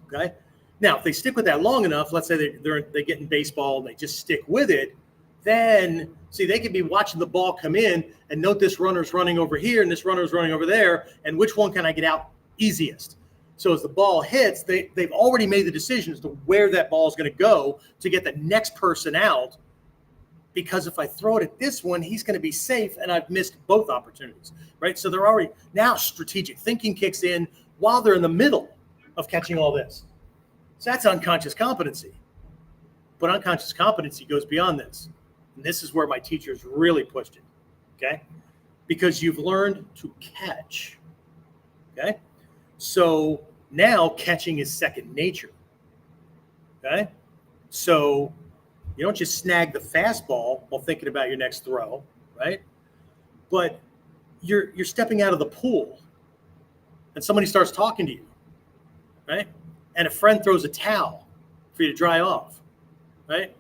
okay? Now, if they stick with that long enough, let's say they get in baseball and they just stick with it, then, see, they could be watching the ball come in and note this runner's running over here and this runner's running over there, and which one can I get out easiest? So as the ball hits, they've already made the decision as to where that ball is going to go to get the next person out, because if I throw it at this one, he's going to be safe, and I've missed both opportunities, right? So they're already, now strategic thinking kicks in while they're in the middle of catching all this. So that's unconscious competency. But unconscious competency goes beyond this. And this is where my teachers really pushed it, okay? Because you've learned to catch, okay? So now catching is second nature, okay? So you don't just snag the fastball while thinking about your next throw, right? But you're stepping out of the pool and somebody starts talking to you, right? And a friend throws a towel for you to dry off, right?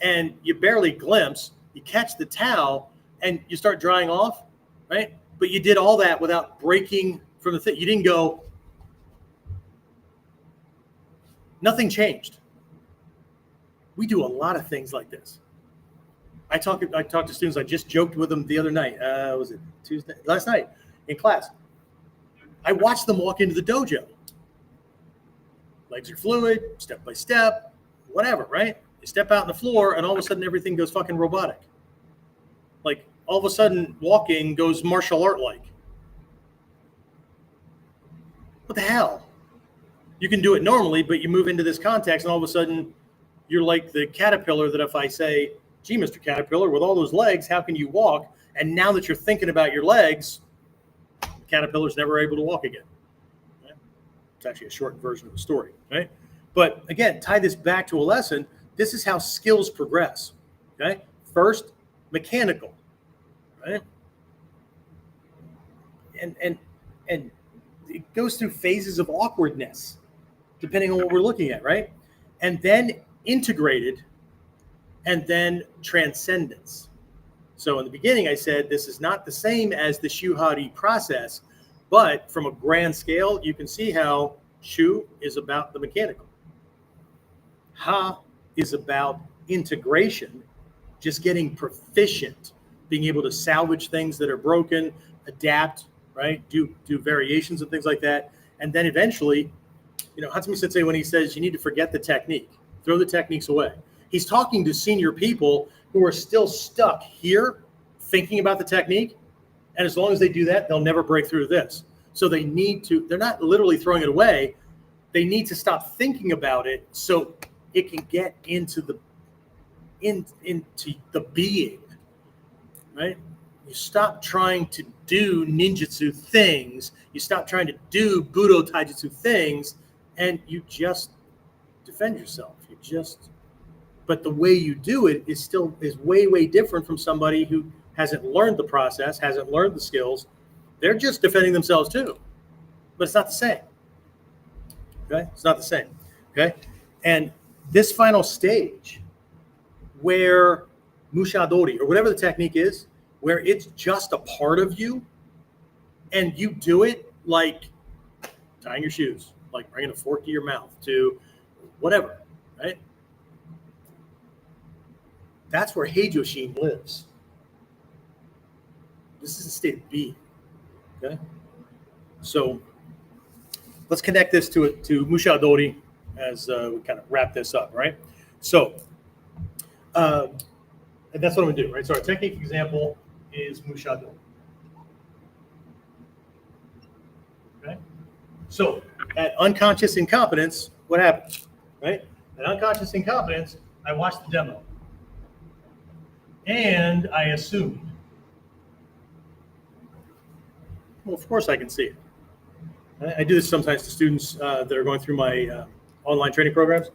And you barely glimpse, you catch the towel and you start drying off, right? But you did all that without breaking from the thing. You didn't go, nothing changed. We do a lot of things like this. I talk to students. I just joked with them the other night. Was it Tuesday? Last night in class. I watched them walk into the dojo. Legs are fluid, step by step, whatever, right? They step out on the floor, and all of a sudden everything goes fucking robotic. Like all of a sudden walking goes martial art like. What the hell? You can do it normally, but you move into this context and all of a sudden you're like the caterpillar that if I say, gee, Mr. Caterpillar, with all those legs, how can you walk? And now that you're thinking about your legs, the caterpillar's never able to walk again. Right? It's actually a shortened version of the story, right? But again, tie this back to a lesson. This is how skills progress, okay? First, mechanical, right? And it goes through phases of awkwardness, depending on what we're looking at, right? And then integrated, and then transcendence. So in the beginning, I said this is not the same as the Shuhari process, but from a grand scale, you can see how Shu is about the mechanical. Ha is about integration, just getting proficient, being able to salvage things that are broken, adapt, right? Do variations and things like that. And then eventually, Hatsumi Sensei, when he says you need to forget the technique, throw the techniques away. He's talking to senior people who are still stuck here thinking about the technique. And as long as they do that, they'll never break through this. So they're not literally throwing it away. They need to stop thinking about it so it can get into the being, right? You stop trying to do ninjutsu things. You stop trying to do Budo Taijutsu things, and you just defend yourself. But the way you do it is way, way different from somebody who hasn't learned the process, hasn't learned the skills. They're just defending themselves too, but it's not the same. Okay, it's not the same. Okay, and this final stage, where mushadori or whatever the technique is, where it's just a part of you, and you do it like tying your shoes, like bringing a fork to your mouth, to whatever, right? That's where Heijōshin lives. This is a state of being. Okay, so let's connect this to mushadori as we kind of wrap this up, right? So, and that's what I'm gonna do, right? So our technique example is mushadori. Okay. So at unconscious incompetence, what happens, right? At unconscious incompetence, I watched the demo, and I assumed. Well, of course I can see it. I do this sometimes to students that are going through my online training programs.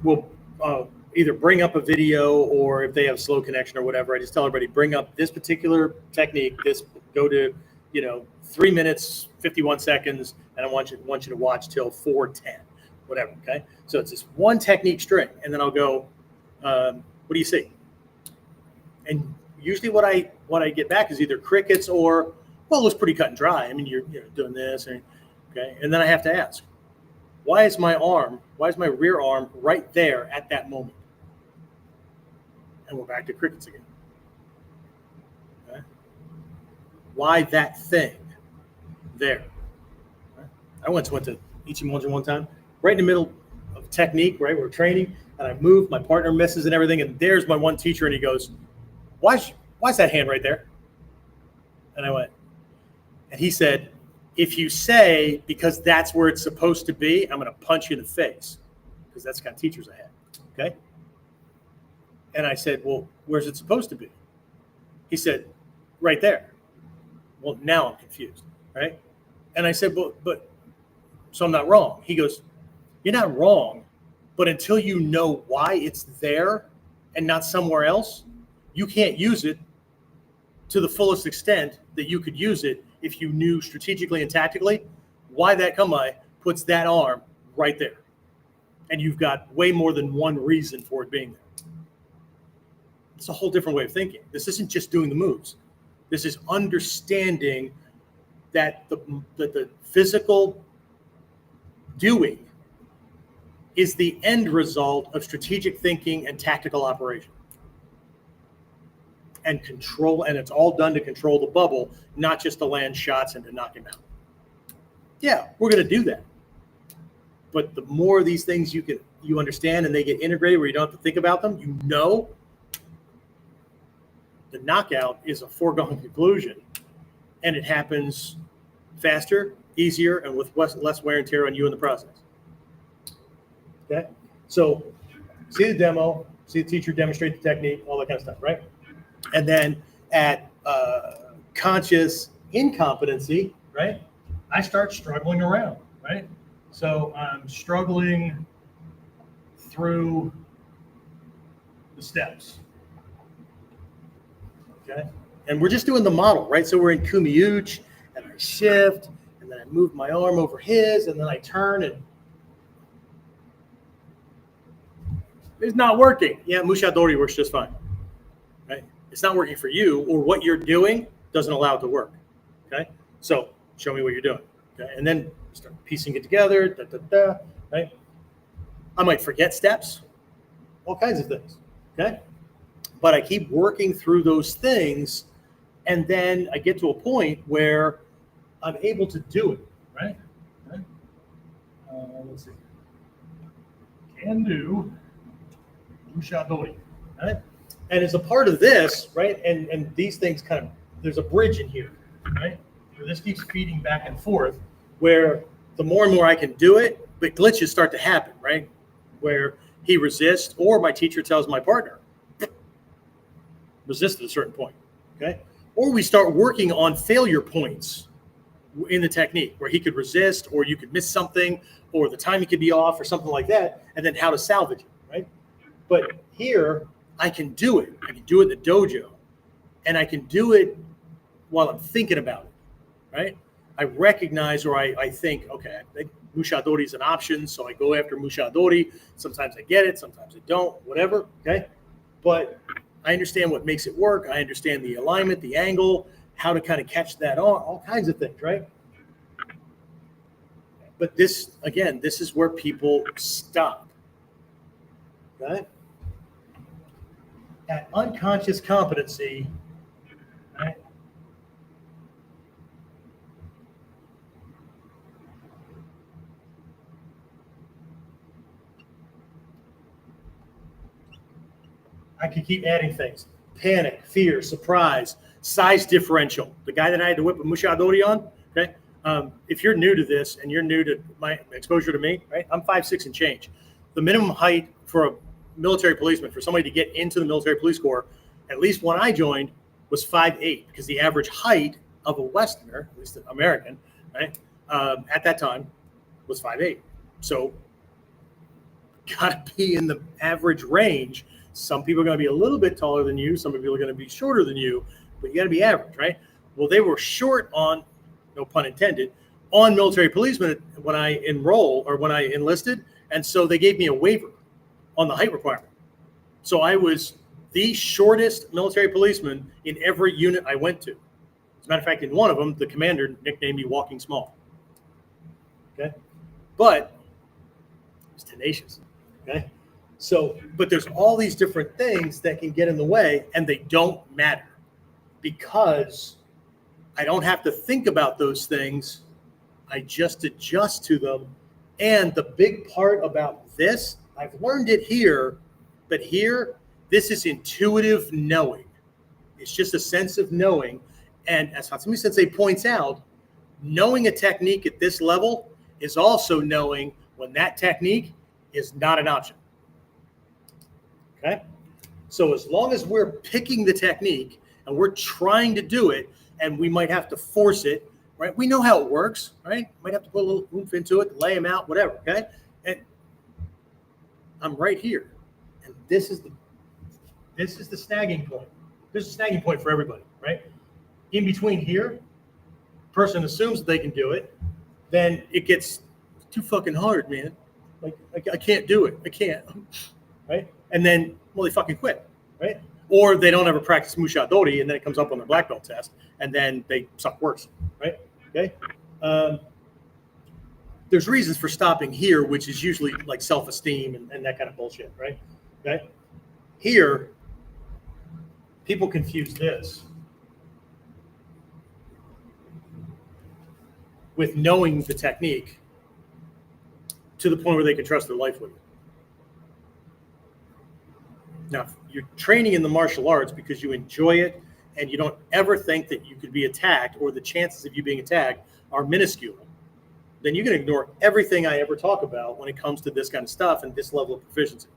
We'll either bring up a video, or if they have slow connection or whatever, I just tell everybody, bring up this particular technique, go to 3 minutes, 51 seconds, and I want you to watch till 4:10, whatever, okay? So it's this one technique string, and then I'll go, what do you see? And usually what I get back is either crickets or, well, it was pretty cut and dry. I mean, you're doing this, okay? And then I have to ask, why is my rear arm right there at that moment? And we're back to crickets again. Okay? Why that thing there? Okay? I once went to Ichimonji one time, right in the middle of technique, right? We're training, and I move, my partner misses and everything, and there's my one teacher, and he goes, why's that hand right there? And I went, and he said, if you say, because that's where it's supposed to be, I'm going to punch you in the face, because that's the kind of teachers I had, okay? And I said, well, where's it supposed to be? He said, right there. Well, now I'm confused, right? And I said, but so I'm not wrong. He goes, you're not wrong, but until you know why it's there and not somewhere else, you can't use it to the fullest extent that you could use it if you knew strategically and tactically why that kamae puts that arm right there. And you've got way more than one reason for it being there. It's a whole different way of thinking. This isn't just doing the moves. This is understanding that the physical doing is the end result of strategic thinking and tactical operation. And control, and it's all done to control the bubble, not just to land shots and to knock him out. Yeah, we're going to do that. But the more of these things you understand and they get integrated where you don't have to think about them, the knockout is a foregone conclusion, and it happens faster, easier, and with less wear and tear on you in the process. Okay, so see the demo, see the teacher demonstrate the technique, all that kind of stuff, right? And then at conscious incompetency, right, I start struggling around, right? So I'm struggling through the steps. Okay, and we're just doing the model, right? So we're in Kumiyuchi, and I shift, and then I move my arm over his, and then I turn, and it's not working. Yeah, Mushadori works just fine, right? It's not working for you, or what you're doing doesn't allow it to work, okay? So show me what you're doing, okay? And then start piecing it together, right? I might forget steps, all kinds of things, okay? But I keep working through those things, and then I get to a point where I'm able to do it, right? Okay. Let's see. Can do Mushadori, right? And as a part of this, right, and these things kind of, there's a bridge in here, right? So this keeps feeding back and forth, where the more and more I can do it, but glitches start to happen, right? Where he resists, or my teacher tells my partner, resist at a certain point, okay? Or we start working on failure points in the technique where he could resist, or you could miss something, or the timing could be off, or something like that, and then how to salvage it, right? But here, I can do it. I can do it in the dojo, and I can do it while I'm thinking about it, right? I recognize, or I think, okay, I think Mushadori is an option, so I go after Mushadori. Sometimes I get it, sometimes I don't, whatever, okay? But I understand what makes it work. I understand the alignment, the angle, how to kind of catch that on, all kinds of things, right? But this, again, this is where people stop, okay? At unconscious competency, right? I could keep adding things. Panic, fear, surprise, size differential. The guy that I had to whip a Mushadori on, okay? If you're new to this and you're new to my exposure to me, right? I'm 5'6" and change. The minimum height for a military policeman, for somebody to get into the military police corps, at least when I joined, was 5'8", because the average height of a Westerner, at least an American, right, at that time, was 5'8". So, gotta be in the average range. Some people are going to be a little bit taller than you. Some people are going to be shorter than you, but you got to be average, right? Well, they were short on, no pun intended, on military policemen when I enlisted, and so they gave me a waiver on the height requirement. So I was the shortest military policeman in every unit I went to. As a matter of fact, in one of them, the commander nicknamed me Walking Small. Okay, but it's tenacious. Okay. So, but there's all these different things that can get in the way, and they don't matter because I don't have to think about those things. I just adjust to them. And the big part about this, I've learned it here, but here, this is intuitive knowing. It's just a sense of knowing. And as Hatsumi Sensei points out, knowing a technique at this level is also knowing when that technique is not an option. Okay, so as long as we're picking the technique and we're trying to do it, and we might have to force it, right? We know how it works, right? Might have to put a little oomph into it, lay them out, whatever. Okay, and I'm right here, and this is the snagging point. This is a snagging point for everybody, right? In between here, person assumes that they can do it, then it gets too fucking hard, man. Like I can't do it. I can't, right? And then, well, they fucking quit, right? Or they don't ever practice Mushadori, and then it comes up on the black belt test, and then they suck worse, right? Okay. There's reasons for stopping here, which is usually like self-esteem and that kind of bullshit, right? Okay. Here, people confuse this with knowing the technique to the point where they can trust their life with it. Now, you're training in the martial arts because you enjoy it and you don't ever think that you could be attacked or the chances of you being attacked are minuscule, then you can ignore everything I ever talk about when it comes to this kind of stuff and this level of proficiency.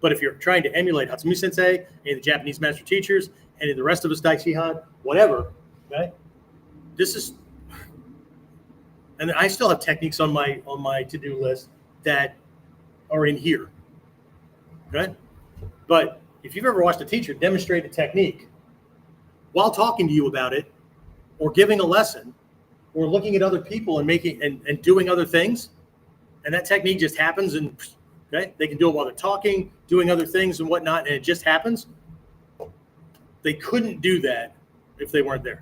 But if you're trying to emulate Hatsumi Sensei, any of the Japanese master teachers, any of the rest of us Dai-Shihan, whatever, okay, this is, and I still have techniques on my to-do list that are in here, okay? But if you've ever watched a teacher demonstrate a technique while talking to you about it, or giving a lesson, or looking at other people and making and doing other things, and that technique just happens, and okay, they can do it while they're talking, doing other things and whatnot, and it just happens. They couldn't do that if they weren't there.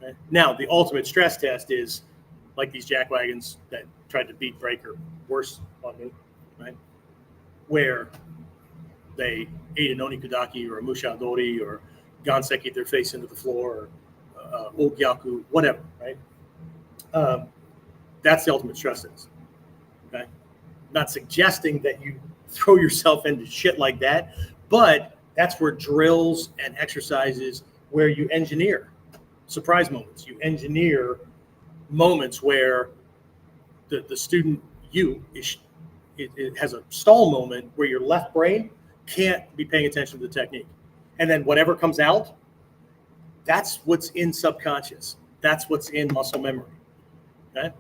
Okay? Now, the ultimate stress test is like these jackwagons that tried to beat Breaker, worse on me, right? Where they ate an onikudaki or a mushadori or ganseki their face into the floor, or ogyaku, whatever, right? That's the ultimate stress test. Okay, not suggesting that you throw yourself into shit like that, but that's where drills and exercises where you engineer surprise moments. You engineer moments where the student, it has a stall moment where your left brain can't be paying attention to the technique. And then whatever comes out, that's what's in subconscious. That's what's in muscle memory. Okay?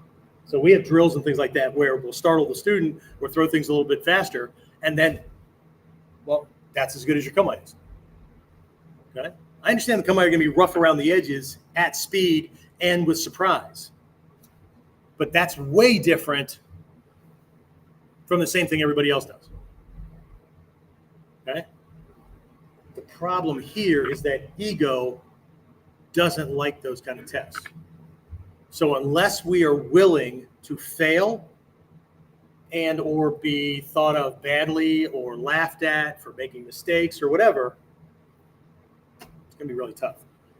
So we have drills and things like that where we'll startle the student or throw things a little bit faster, and then, well, that's as good as your kamae is. Okay? I understand the kamae are going to be rough around the edges at speed and with surprise. But that's way different from the same thing everybody else does. Okay? The problem here is that ego doesn't like those kind of tests. So unless we are willing to fail and or be thought of badly or laughed at for making mistakes or whatever, it's going to be really tough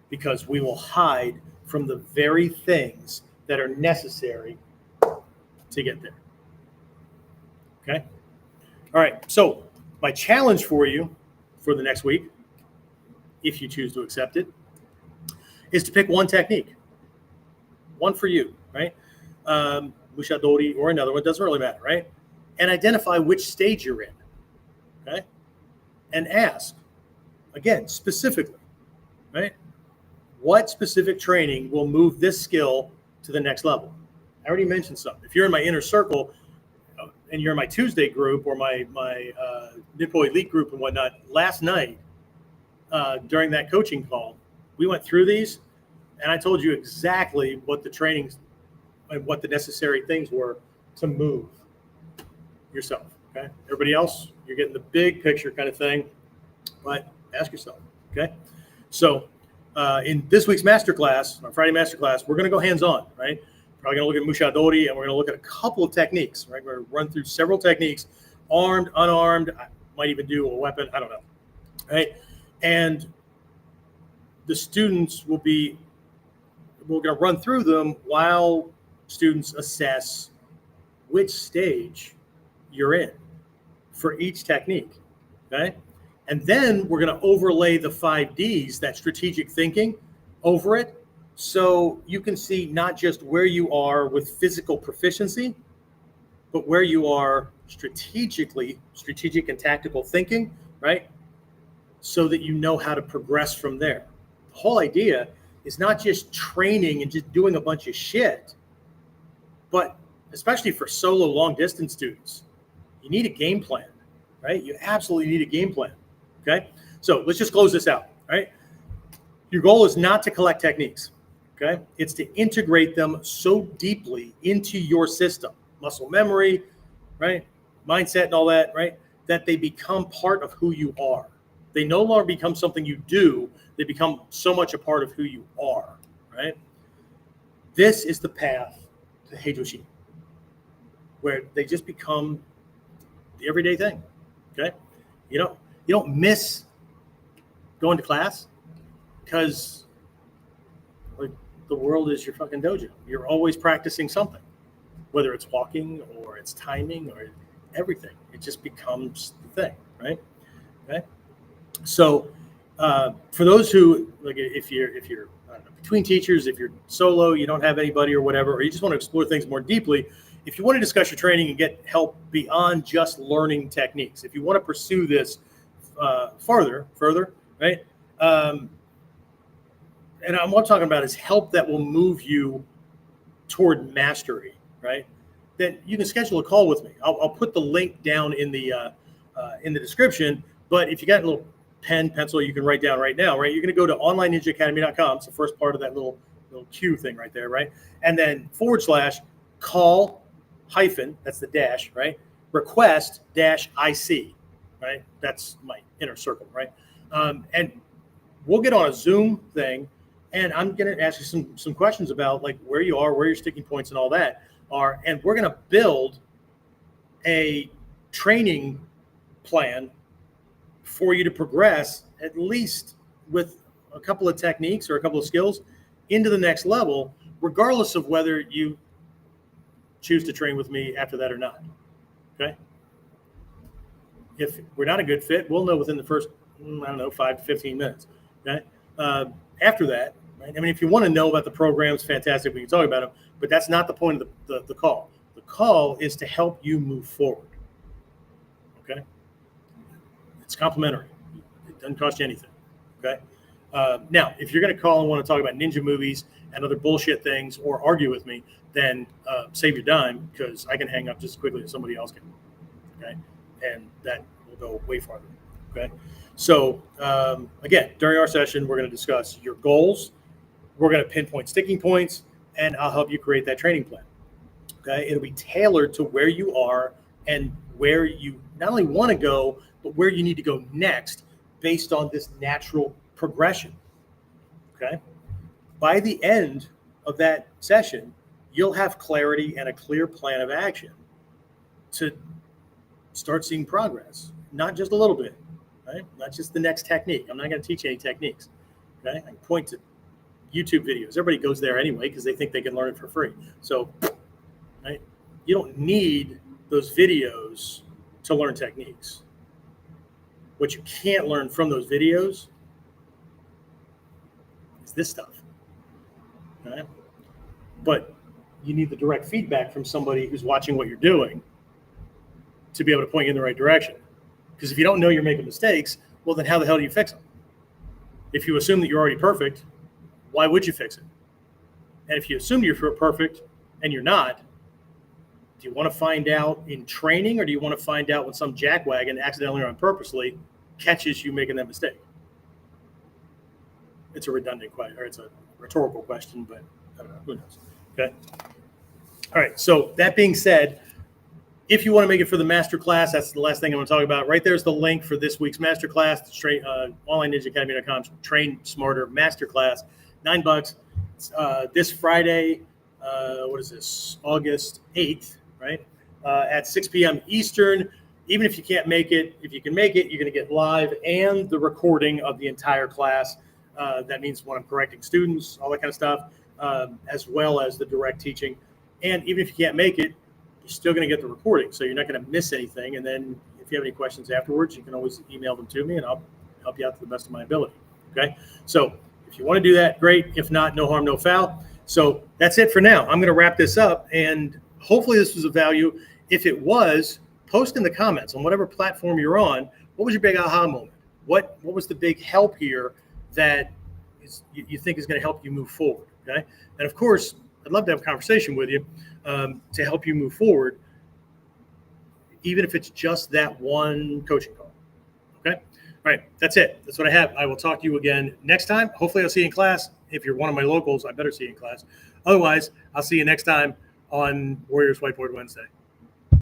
because we will hide from the very things that are necessary to get there. Okay? All right. So my challenge for you for the next week, if you choose to accept it, is to pick one technique. One for you, right? Mushadori or another one, doesn't really matter, right? And identify which stage you're in, okay? And ask, again, specifically, right? What specific training will move this skill to the next level? I already mentioned some. If you're in my inner circle and you're in my Tuesday group or my Nippo Elite group and whatnot, last night during that coaching call, we went through these, and I told you exactly what the trainings and what the necessary things were to move yourself. Okay. Everybody else, you're getting the big picture kind of thing, but ask yourself. Okay. So in this week's masterclass, our Friday masterclass, we're going to go hands-on, right? Probably going to look at Mushadori, and we're going to look at a couple of techniques, right? We're going to run through several techniques, armed, unarmed. I might even do a weapon. I don't know. Right. And the students we're going to run through them while students assess which stage you're in for each technique, okay? And then we're going to overlay the 5 Ds, that strategic thinking, over it, so you can see not just where you are with physical proficiency, but where you are strategic and tactical thinking, right? So that you know how to progress from there. The whole idea is not just training and just doing a bunch of shit, but especially for solo long distance students, you need a game plan, right? You absolutely need a game plan, okay? So let's just close this out, right? Your goal is not to collect techniques, okay? It's to integrate them so deeply into your system, muscle memory, right? Mindset and all that, right? That they become part of who you are. They no longer become something you do. They become so much a part of who you are, right? This is the path to Heijōshin, where they just become the everyday thing, okay? You don't miss going to class because like the world is your fucking dojo. You're always practicing something, whether it's walking or it's timing or everything. It just becomes the thing, right? Okay. So for those who, like, if you're I don't know, between teachers, if you're solo, you don't have anybody or whatever, or you just want to explore things more deeply, if you want to discuss your training and get help beyond just learning techniques, if you want to pursue this further, right? And what I'm talking about is help that will move you toward mastery, right? Then you can schedule a call with me. I'll put the link down in the description. But if you got a little pen, pencil, you can write down right now, right? You're going to go to onlineninjaacademy.com. It's the first part of that little Q thing right there, right? And then / call hyphen, that's the dash, right? Request -IC, right? That's my inner circle, right? And we'll get on a Zoom thing, and I'm going to ask you some questions about like where you are, where your sticking points and all that are, and we're going to build a training plan for you to progress at least with a couple of techniques or a couple of skills into the next level, regardless of whether you choose to train with me after that or not. Okay. If we're not a good fit, we'll know within the first, 5 to 15 minutes. Okay. After that, right? I mean, if you want to know about the programs, fantastic, we can talk about them, but that's not the point of the call. The call is to help you move forward. Okay. It's complimentary. It doesn't cost you anything. Okay. Now, if you're going to call and want to talk about ninja movies and other bullshit things or argue with me, then save your dime, because I can hang up just as quickly as somebody else can. Okay. And that will go way farther. Okay. So again, during our session, we're going to discuss your goals. We're going to pinpoint sticking points, and I'll help you create that training plan. Okay. It'll be tailored to where you are and where you not only want to go, but where you need to go next based on this natural progression. Okay. By the end of that session, you'll have clarity and a clear plan of action to start seeing progress, not just a little bit, right? Not just the next technique. I'm not going to teach any techniques. Okay. I can point to YouTube videos. Everybody goes there anyway because they think they can learn it for free. So, right? You don't need those videos to learn techniques. What you can't learn from those videos is this stuff. Okay? But you need the direct feedback from somebody who's watching what you're doing to be able to point you in the right direction. Because if you don't know you're making mistakes, well, then how the hell do you fix them? If you assume that you're already perfect, why would you fix it? And if you assume you're perfect and you're not, do you want to find out in training, or do you want to find out when some jackwagon accidentally or unpurposely catches you making that mistake? It's a redundant question, or it's a rhetorical question, but I don't know, who knows? Okay. All right. So that being said, if you want to make it for the masterclass, that's the last thing I'm going to talk about. Right there's the link for this week's masterclass, onlineninjaacademy.com, Train Smarter Masterclass, $9. This Friday, what is this? August 8th, right? At 6 p.m. Eastern. Even if you can't make it, if you can make it, you're going to get live and the recording of the entire class. That means when I'm correcting students, all that kind of stuff, as well as the direct teaching. And even if you can't make it, you're still going to get the recording. So you're not going to miss anything. And then if you have any questions afterwards, you can always email them to me and I'll help you out to the best of my ability. Okay. So if you want to do that, great. If not, no harm, no foul. So that's it for now. I'm going to wrap this up, and hopefully this was of value. If it was, post in the comments on whatever platform you're on. What was your big aha moment? What was the big help here that you think is going to help you move forward? Okay. And of course, I'd love to have a conversation with you to help you move forward, even if it's just that one coaching call. Okay. All right. That's it. That's what I have. I will talk to you again next time. Hopefully I'll see you in class. If you're one of my locals, I better see you in class. Otherwise, I'll see you next time on Warriors Whiteboard Wednesday.